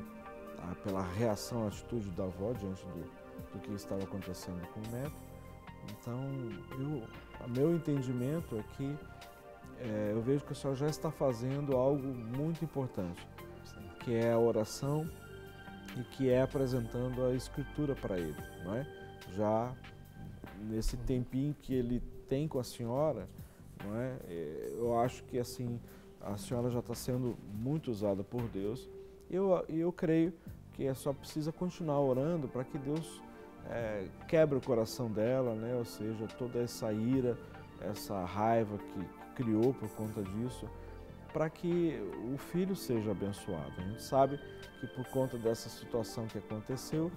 pela reação, a atitude da avó diante do que estava acontecendo com o neto. Então, meu entendimento é que eu vejo que a senhora já está fazendo algo muito importante, que é a oração e que é apresentando a Escritura para ele, não é? Já nesse tempinho que ele tem com a senhora, não é? Eu acho que assim a senhora já está sendo muito usada por Deus. Eu creio que só precisa continuar orando para que Deus quebre o coração dela, né? Ou seja, toda essa ira, essa raiva que criou por conta disso, para que o filho seja abençoado. A gente sabe que por conta dessa situação que aconteceu,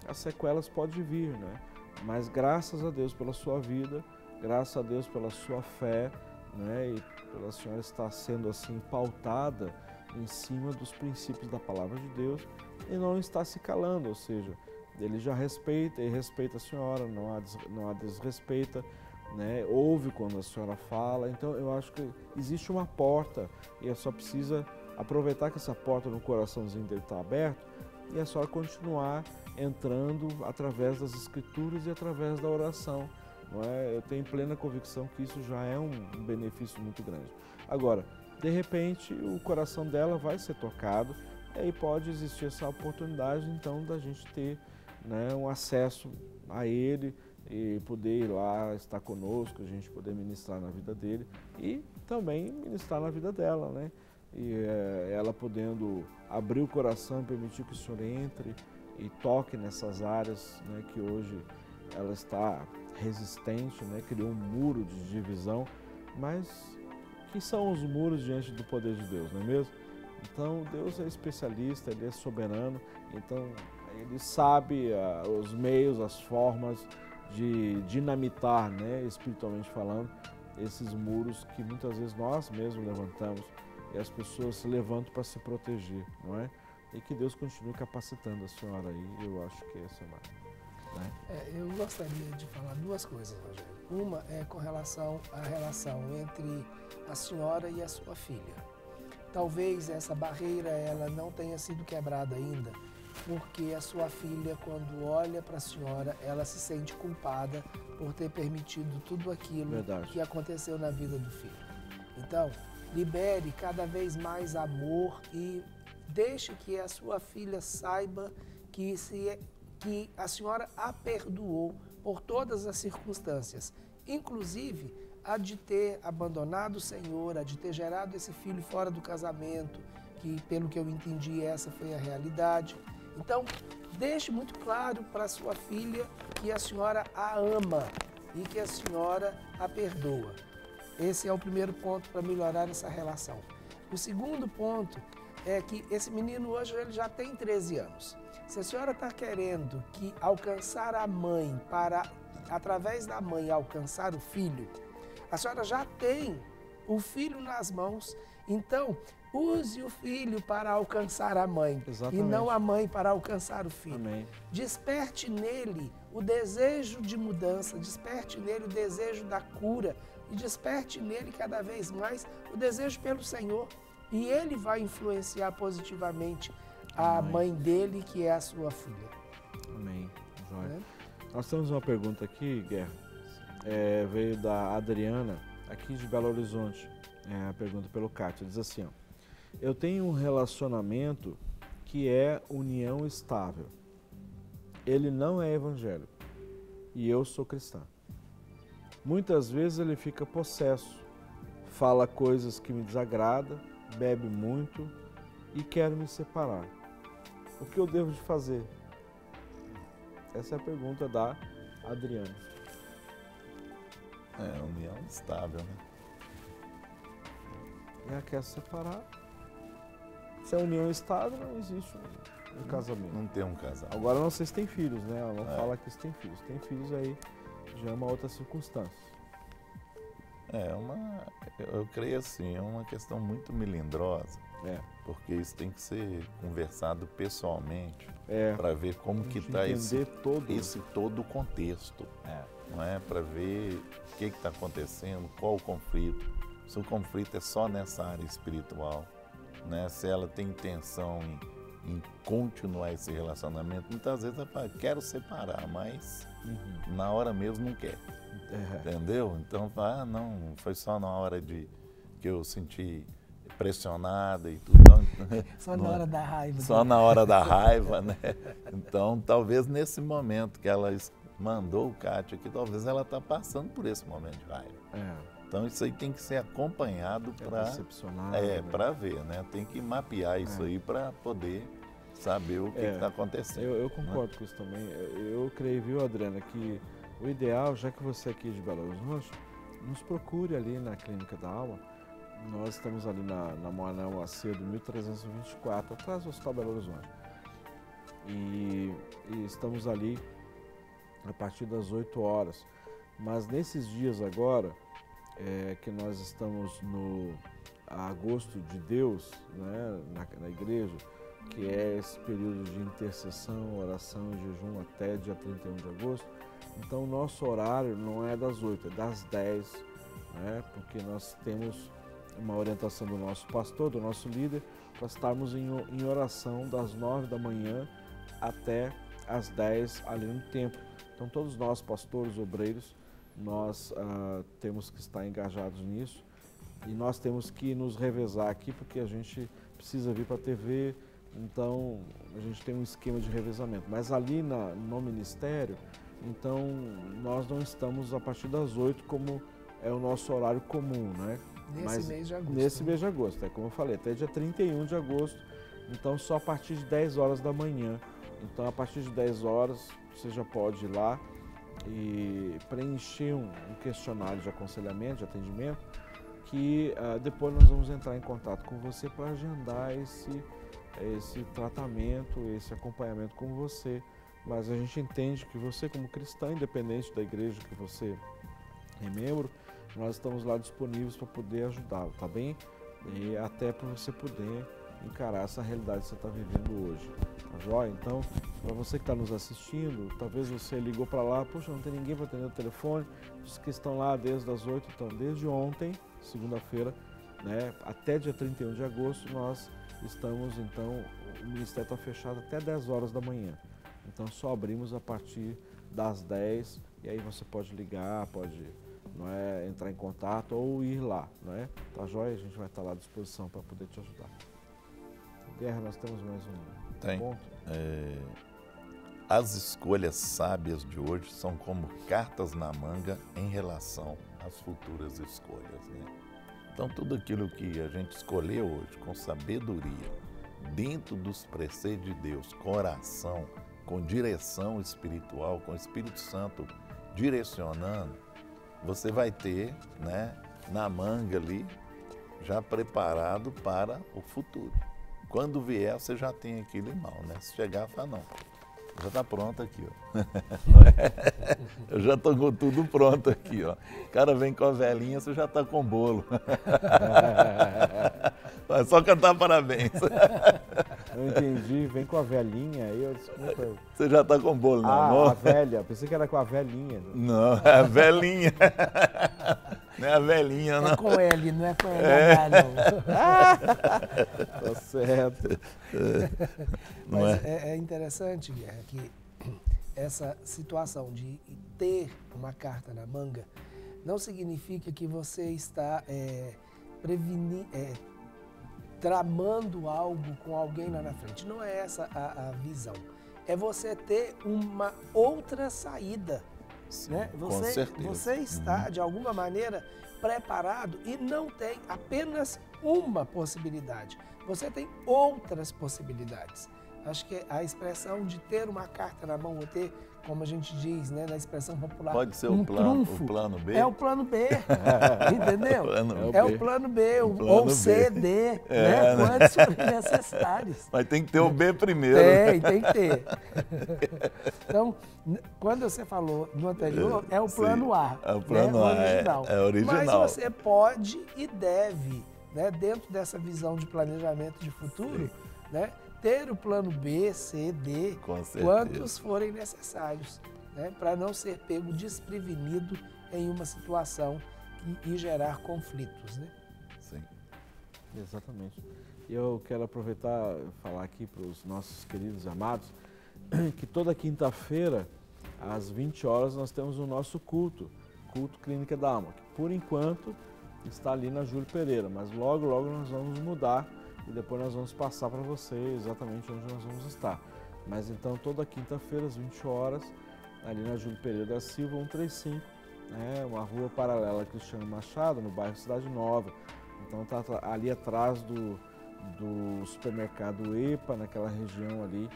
as sequelas podem vir, né? Mas graças a Deus pela sua vida, graças a Deus pela sua fé, né? E pela senhora estar sendo assim pautada em cima dos princípios da palavra de Deus e não está se calando, ou seja, ele já respeita, ele respeita a senhora, não a desrespeita, né? Ouve quando a senhora fala. Então eu acho que existe uma porta e é só precisa aproveitar que essa porta no coraçãozinho dele está aberto e é só continuar entrando através das escrituras e através da oração. Não é? Eu tenho plena convicção que isso já é um benefício muito grande. Agora, de repente, o coração dela vai ser tocado e aí pode existir essa oportunidade, então, da gente ter, né, um acesso a ele e poder ir lá, estar conosco, a gente poder ministrar na vida dele e também ministrar na vida dela, né? E ela podendo abrir o coração e permitir que o Senhor entre e toque nessas áreas, né, que hoje ela está resistente, né, criou um muro de divisão, mas que são os muros diante do poder de Deus, não é mesmo? Então Deus é especialista, Ele é soberano, então Ele sabe os meios, as formas de dinamitar, né, espiritualmente falando, esses muros que muitas vezes nós mesmos levantamos e as pessoas se levantam para se proteger, não é? E que Deus continue capacitando a senhora aí, eu acho que essa é uma, né? Eu gostaria de falar duas coisas, Rogério. Uma é com relação à relação entre a senhora e a sua filha. Talvez essa barreira ela não tenha sido quebrada ainda, porque a sua filha, quando olha para a senhora, ela se sente culpada por ter permitido tudo aquilo que aconteceu na vida do filho. Então, libere cada vez mais amor e deixe que a sua filha saiba que a senhora a perdoou por todas as circunstâncias, inclusive a de ter abandonado o Senhor, a de ter gerado esse filho fora do casamento, que pelo que eu entendi essa foi a realidade. Então, deixe muito claro para a sua filha que a senhora a ama e que a senhora a perdoa. Esse é o primeiro ponto para melhorar essa relação. O segundo ponto é que esse menino hoje ele já tem 13 anos. Se a senhora está querendo que alcançar a mãe para, através da mãe, alcançar o filho, a senhora já tem o filho nas mãos, então use o filho para alcançar a mãe. Exatamente. E não a mãe para alcançar o filho. Amém. Desperte nele o desejo de mudança, desperte nele o desejo da cura e desperte nele cada vez mais o desejo pelo Senhor. E ele vai influenciar positivamente a mãe dele, que é a sua filha. Amém. Jóia. Nós temos uma pergunta aqui, Guerra. Veio da Adriana, aqui de Belo Horizonte. A pergunta pelo Cátia. Diz assim, ó, eu tenho um relacionamento que é união estável. Ele não é evangélico e eu sou cristã. Muitas vezes ele fica possesso, fala coisas que me desagradam, bebe muito e quer me separar. O que eu devo de fazer? Essa é a pergunta da Adriana. União estável, né? Ela quer se separar. Se é união estável, não existe um casamento. Não tem um casamento. Agora não sei se tem filhos, né? Ela não fala que se tem filhos. Tem filhos aí, já é uma outra circunstância. Eu creio assim, é uma questão muito melindrosa, porque isso tem que ser conversado pessoalmente, para ver como que está esse todo o contexto, não é? Para ver o que está acontecendo, qual o conflito, se o conflito é só nessa área espiritual, né? Se ela tem intenção em continuar esse relacionamento, muitas vezes ela fala, quero separar, mas na hora mesmo não quer. Entendeu? Então, não, foi só na hora que eu senti pressionada e tudo. Só na hora da raiva. Só na hora da raiva, né? Então, talvez nesse momento que ela mandou o Cátia aqui, talvez ela está passando por esse momento de raiva. Então, isso aí tem que ser acompanhado para ver, né? Tem que mapear isso aí para poder saber o que está acontecendo. Eu concordo com isso também. Eu creio, viu, Adriana, que o ideal, já que você é aqui de Belo Horizonte, nos procure ali na Clínica da Alma. Nós estamos ali na Manuel Macedo, 1324, atrás do Hospital Belo Horizonte. E estamos ali a partir das 8 horas. Mas nesses dias agora, que nós estamos a gosto de Deus, né, na igreja, que é esse período de intercessão, oração e jejum até dia 31 de agosto. Então, o nosso horário não é das 8, é das 10, né, porque nós temos uma orientação do nosso pastor, do nosso líder, para estarmos em oração das 9 da manhã até as 10 ali no templo. Então, todos nós, pastores, obreiros, nós temos que estar engajados nisso e nós temos que nos revezar aqui, porque a gente precisa vir para a TV, então a gente tem um esquema de revezamento. Mas ali no ministério, então nós não estamos a partir das 8 como é o nosso horário comum, né? Mês de agosto. Nesse mês de agosto, como eu falei, até dia 31 de agosto, então só a partir de 10 horas da manhã. Então a partir de 10 horas você já pode ir lá e preencher um questionário de aconselhamento, de atendimento, que depois nós vamos entrar em contato com você para agendar esse tratamento, esse acompanhamento com você. Mas a gente entende que você, como cristão, independente da igreja que você é membro, nós estamos lá disponíveis para poder ajudá-lo, tá bem? E até para você poder encarar essa realidade que você está vivendo hoje, tá joia? Então, para você que está nos assistindo, talvez você ligou para lá, poxa, não tem ninguém para atender o telefone, os que estão lá desde as 8, então desde ontem, segunda-feira, né, até dia 31 de agosto, nós estamos, então, o ministério está fechado até 10 horas da manhã, então só abrimos a partir das 10, e aí você pode ligar, pode entrar em contato ou ir lá, não é? Tá joia? A gente vai estar lá à disposição para poder te ajudar. Guerra, nós temos mais um ponto. As escolhas sábias de hoje são como cartas na manga em relação às futuras escolhas, né? Então, tudo aquilo que a gente escolher hoje com sabedoria, dentro dos preceitos de Deus, com oração, com direção espiritual, com o Espírito Santo direcionando, você vai ter, né, na manga ali, já preparado para o futuro. Quando vier, você já tem aquilo em mão, né? Se chegar, fala, não, já está pronto aqui, ó. Eu já estou com tudo pronto aqui, ó. O cara vem com a velhinha, você já está com bolo. É só cantar parabéns. Eu entendi, vem com a velhinha, aí eu desculpa. Você já está com bolo, não, amor? A velha, pensei que era com a velhinha. Não, é a velhinha. Não é a velhinha, não. É com L, não é com LH, não. Tá certo. Não Mas é interessante, Guerra, que essa situação de ter uma carta na manga não significa que você está tramando algo com alguém lá na frente. Não é essa a visão. É você ter uma outra saída. Sim, né? com certeza. Você está, de alguma maneira, preparado e não tem apenas uma possibilidade. Você tem outras possibilidades. Acho que a expressão de ter uma carta na mão, ou ter, como a gente diz, né, na expressão popular, pode ser um o plano B? É o plano B, entendeu? O plano B, ou B. C, D, né? Quantos forem necessários. Mas tem que ter o B primeiro. Tem que ter. Então, quando você falou no anterior, é o plano A. É o plano A, original. é original. Mas você pode e deve, né, dentro dessa visão de planejamento de futuro, né, ter o plano B, C, D, quantos forem necessários, né, para não ser pego desprevenido em uma situação e gerar conflitos, né? Sim. Exatamente. E eu quero aproveitar e falar aqui para os nossos queridos e amados que toda quinta-feira, às 20 horas, nós temos o nosso culto Clínica da Alma, que por enquanto está ali na Júlio Pereira, mas logo, logo nós vamos mudar e depois nós vamos passar para você exatamente onde nós vamos estar. Mas então toda quinta-feira, às 20 horas, ali na Júlio Pereira da Silva, 135, né, uma rua paralela a Cristiano Machado, no bairro Cidade Nova. Então está ali atrás do supermercado EPA, naquela região ali,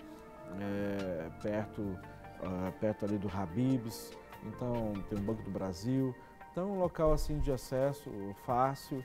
perto ali do Habib's. Então tem o Banco do Brasil. Então um local assim de acesso fácil,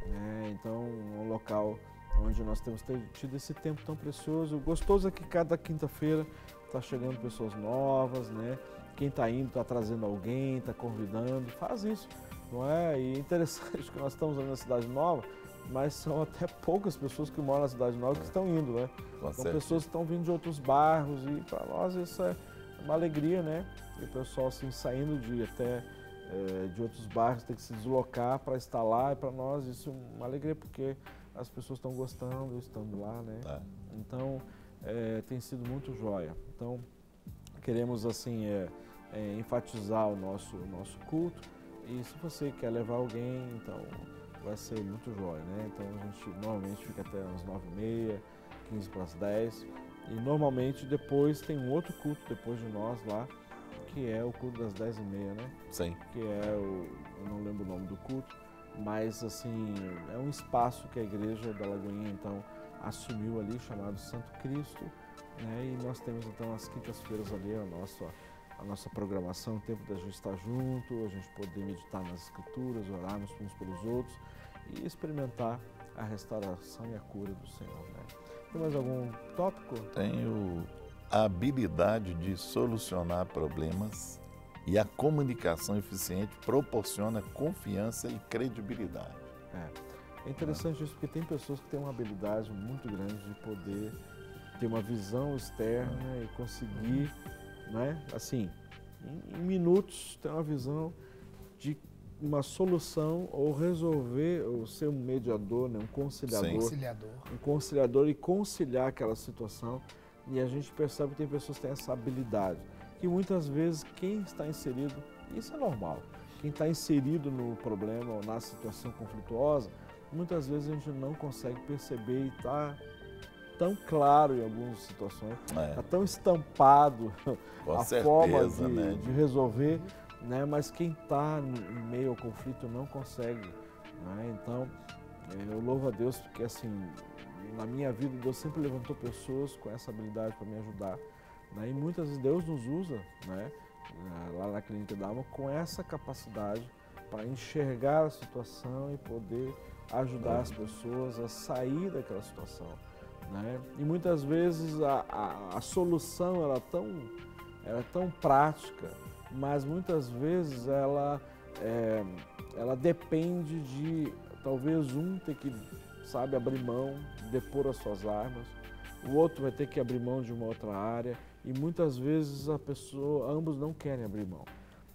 né? Então um local onde nós temos tido esse tempo tão precioso. O gostoso é que cada quinta-feira está chegando pessoas novas, né? Quem está indo está trazendo alguém, está convidando, faz isso, não é? E é interessante que nós estamos ali na Cidade Nova, mas são até poucas pessoas que moram na Cidade Nova que estão indo, né? Com São certeza. pessoas que estão vindo de outros bairros e para nós isso é uma alegria, né? E o pessoal assim saindo de outros bairros tem que se deslocar para estar lá, e para nós isso é uma alegria porque as pessoas estão gostando, estando lá, né? Tá. Então tem sido muito joia. Então queremos assim enfatizar o nosso culto, e se você quer levar alguém, então vai ser muito joia, né? Então a gente normalmente fica até umas 9h30, 15 para as 10, e normalmente depois tem um outro culto depois de nós lá, que é o culto das 10h30, né? Sim. Que é eu não lembro o nome do culto, mas assim, é um espaço que a igreja da Lagoinha então assumiu ali, chamado Santo Cristo, né? E nós temos então as quintas-feiras ali a nossa programação, o tempo da gente estar junto, a gente poder meditar nas escrituras, orarmos uns pelos outros e experimentar a restauração e a cura do Senhor, né? Tem mais algum tópico? Tenho a habilidade de solucionar problemas, e a comunicação eficiente proporciona confiança e credibilidade. É interessante isso, porque tem pessoas que têm uma habilidade muito grande de poder ter uma visão externa e conseguir, né, assim, em minutos ter uma visão de uma solução ou resolver, ou ser um mediador, né, um conciliador e conciliar aquela situação. E a gente percebe que tem pessoas que têm essa habilidade, que muitas vezes quem está inserido, isso é normal, quem está inserido no problema ou na situação conflituosa, muitas vezes a gente não consegue perceber e está tão claro em algumas situações, está tão estampado Com a certeza, forma né? de resolver, né? Mas quem está em meio ao conflito não consegue, né? Então, eu louvo a Deus porque assim, na minha vida Deus sempre levantou pessoas com essa habilidade para me ajudar, né? E muitas vezes Deus nos usa, né, lá na Clínica da Alma com essa capacidade para enxergar a situação e poder ajudar as pessoas a sair daquela situação, né? E muitas vezes a solução ela é tão prática, mas muitas vezes ela depende de talvez um ter que, sabe, abrir mão, depor as suas armas, o outro vai ter que abrir mão de uma outra área, e muitas vezes ambos não querem abrir mão,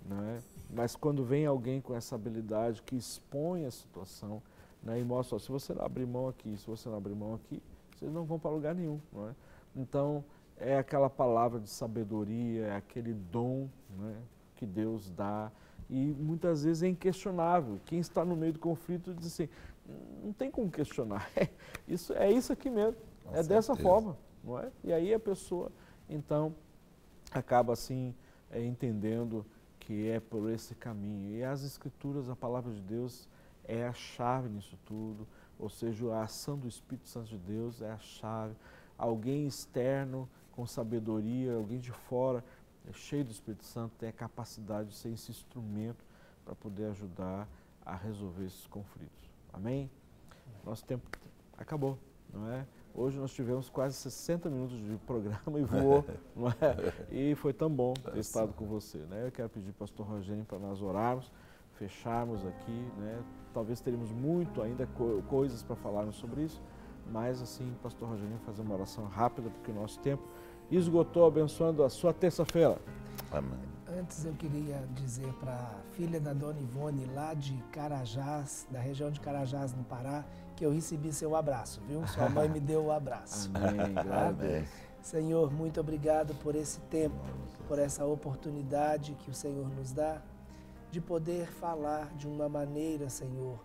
né? Mas quando vem alguém com essa habilidade que expõe a situação, né, e mostra, ó, se você não abrir mão aqui, se você não abrir mão aqui, vocês não vão para lugar nenhum, não é? Então, é aquela palavra de sabedoria, é aquele dom, né, que Deus dá, e muitas vezes é inquestionável. Quem está no meio do conflito diz assim, não tem como questionar, é isso aqui mesmo, é dessa forma, não é? E aí a pessoa, então, acaba assim entendendo que é por esse caminho. E as Escrituras, a palavra de Deus é a chave nisso tudo, ou seja, a ação do Espírito Santo de Deus é a chave. Alguém externo com sabedoria, alguém de fora, cheio do Espírito Santo, tem a capacidade de ser esse instrumento para poder ajudar a resolver esses conflitos. Amém? Nosso tempo acabou, não é? Hoje nós tivemos quase 60 minutos de programa e voou, não é? E foi tão bom ter estado com você, né? Eu quero pedir para o pastor Rogênio para nós orarmos, fecharmos aqui, né? Talvez teremos muito ainda coisas para falarmos sobre isso, mas assim, pastor Rogério, fazer uma oração rápida, porque o nosso tempo esgotou, abençoando a sua terça-feira. Amém. Antes eu queria dizer para a filha da Dona Ivone, lá de Carajás, da região de Carajás, no Pará, que eu recebi seu abraço, viu? Sua mãe me deu o abraço. Amém, glória a Deus. Senhor, muito obrigado por esse tempo, por essa oportunidade que o Senhor nos dá de poder falar de uma maneira, Senhor,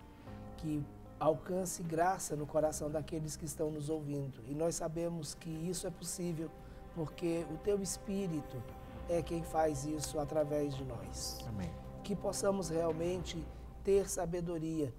que alcance graça no coração daqueles que estão nos ouvindo. E nós sabemos que isso é possível, porque o Teu Espírito é quem faz isso através de nós. Amém. Que possamos realmente ter sabedoria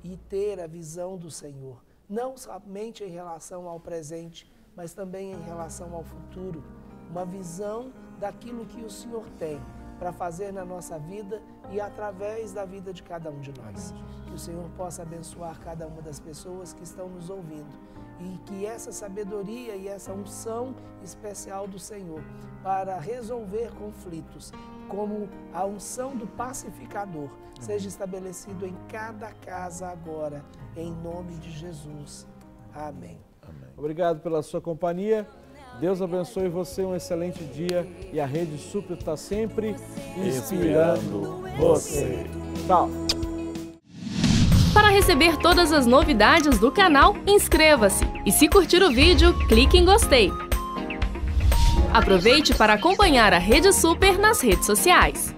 e ter a visão do Senhor, não somente em relação ao presente, mas também em relação ao futuro. Uma visão daquilo que o Senhor tem para fazer na nossa vida e através da vida de cada um de nós. Que o Senhor possa abençoar cada uma das pessoas que estão nos ouvindo e que essa sabedoria e essa unção especial do Senhor para resolver conflitos, como a unção do pacificador seja estabelecido em cada casa agora, em nome de Jesus. Amém. Obrigado pela sua companhia. Deus abençoe você, um excelente dia. E a Rede Super está sempre inspirando você. Tchau. Para receber todas as novidades do canal, inscreva-se. E se curtir o vídeo, clique em gostei. Aproveite para acompanhar a Rede Super nas redes sociais.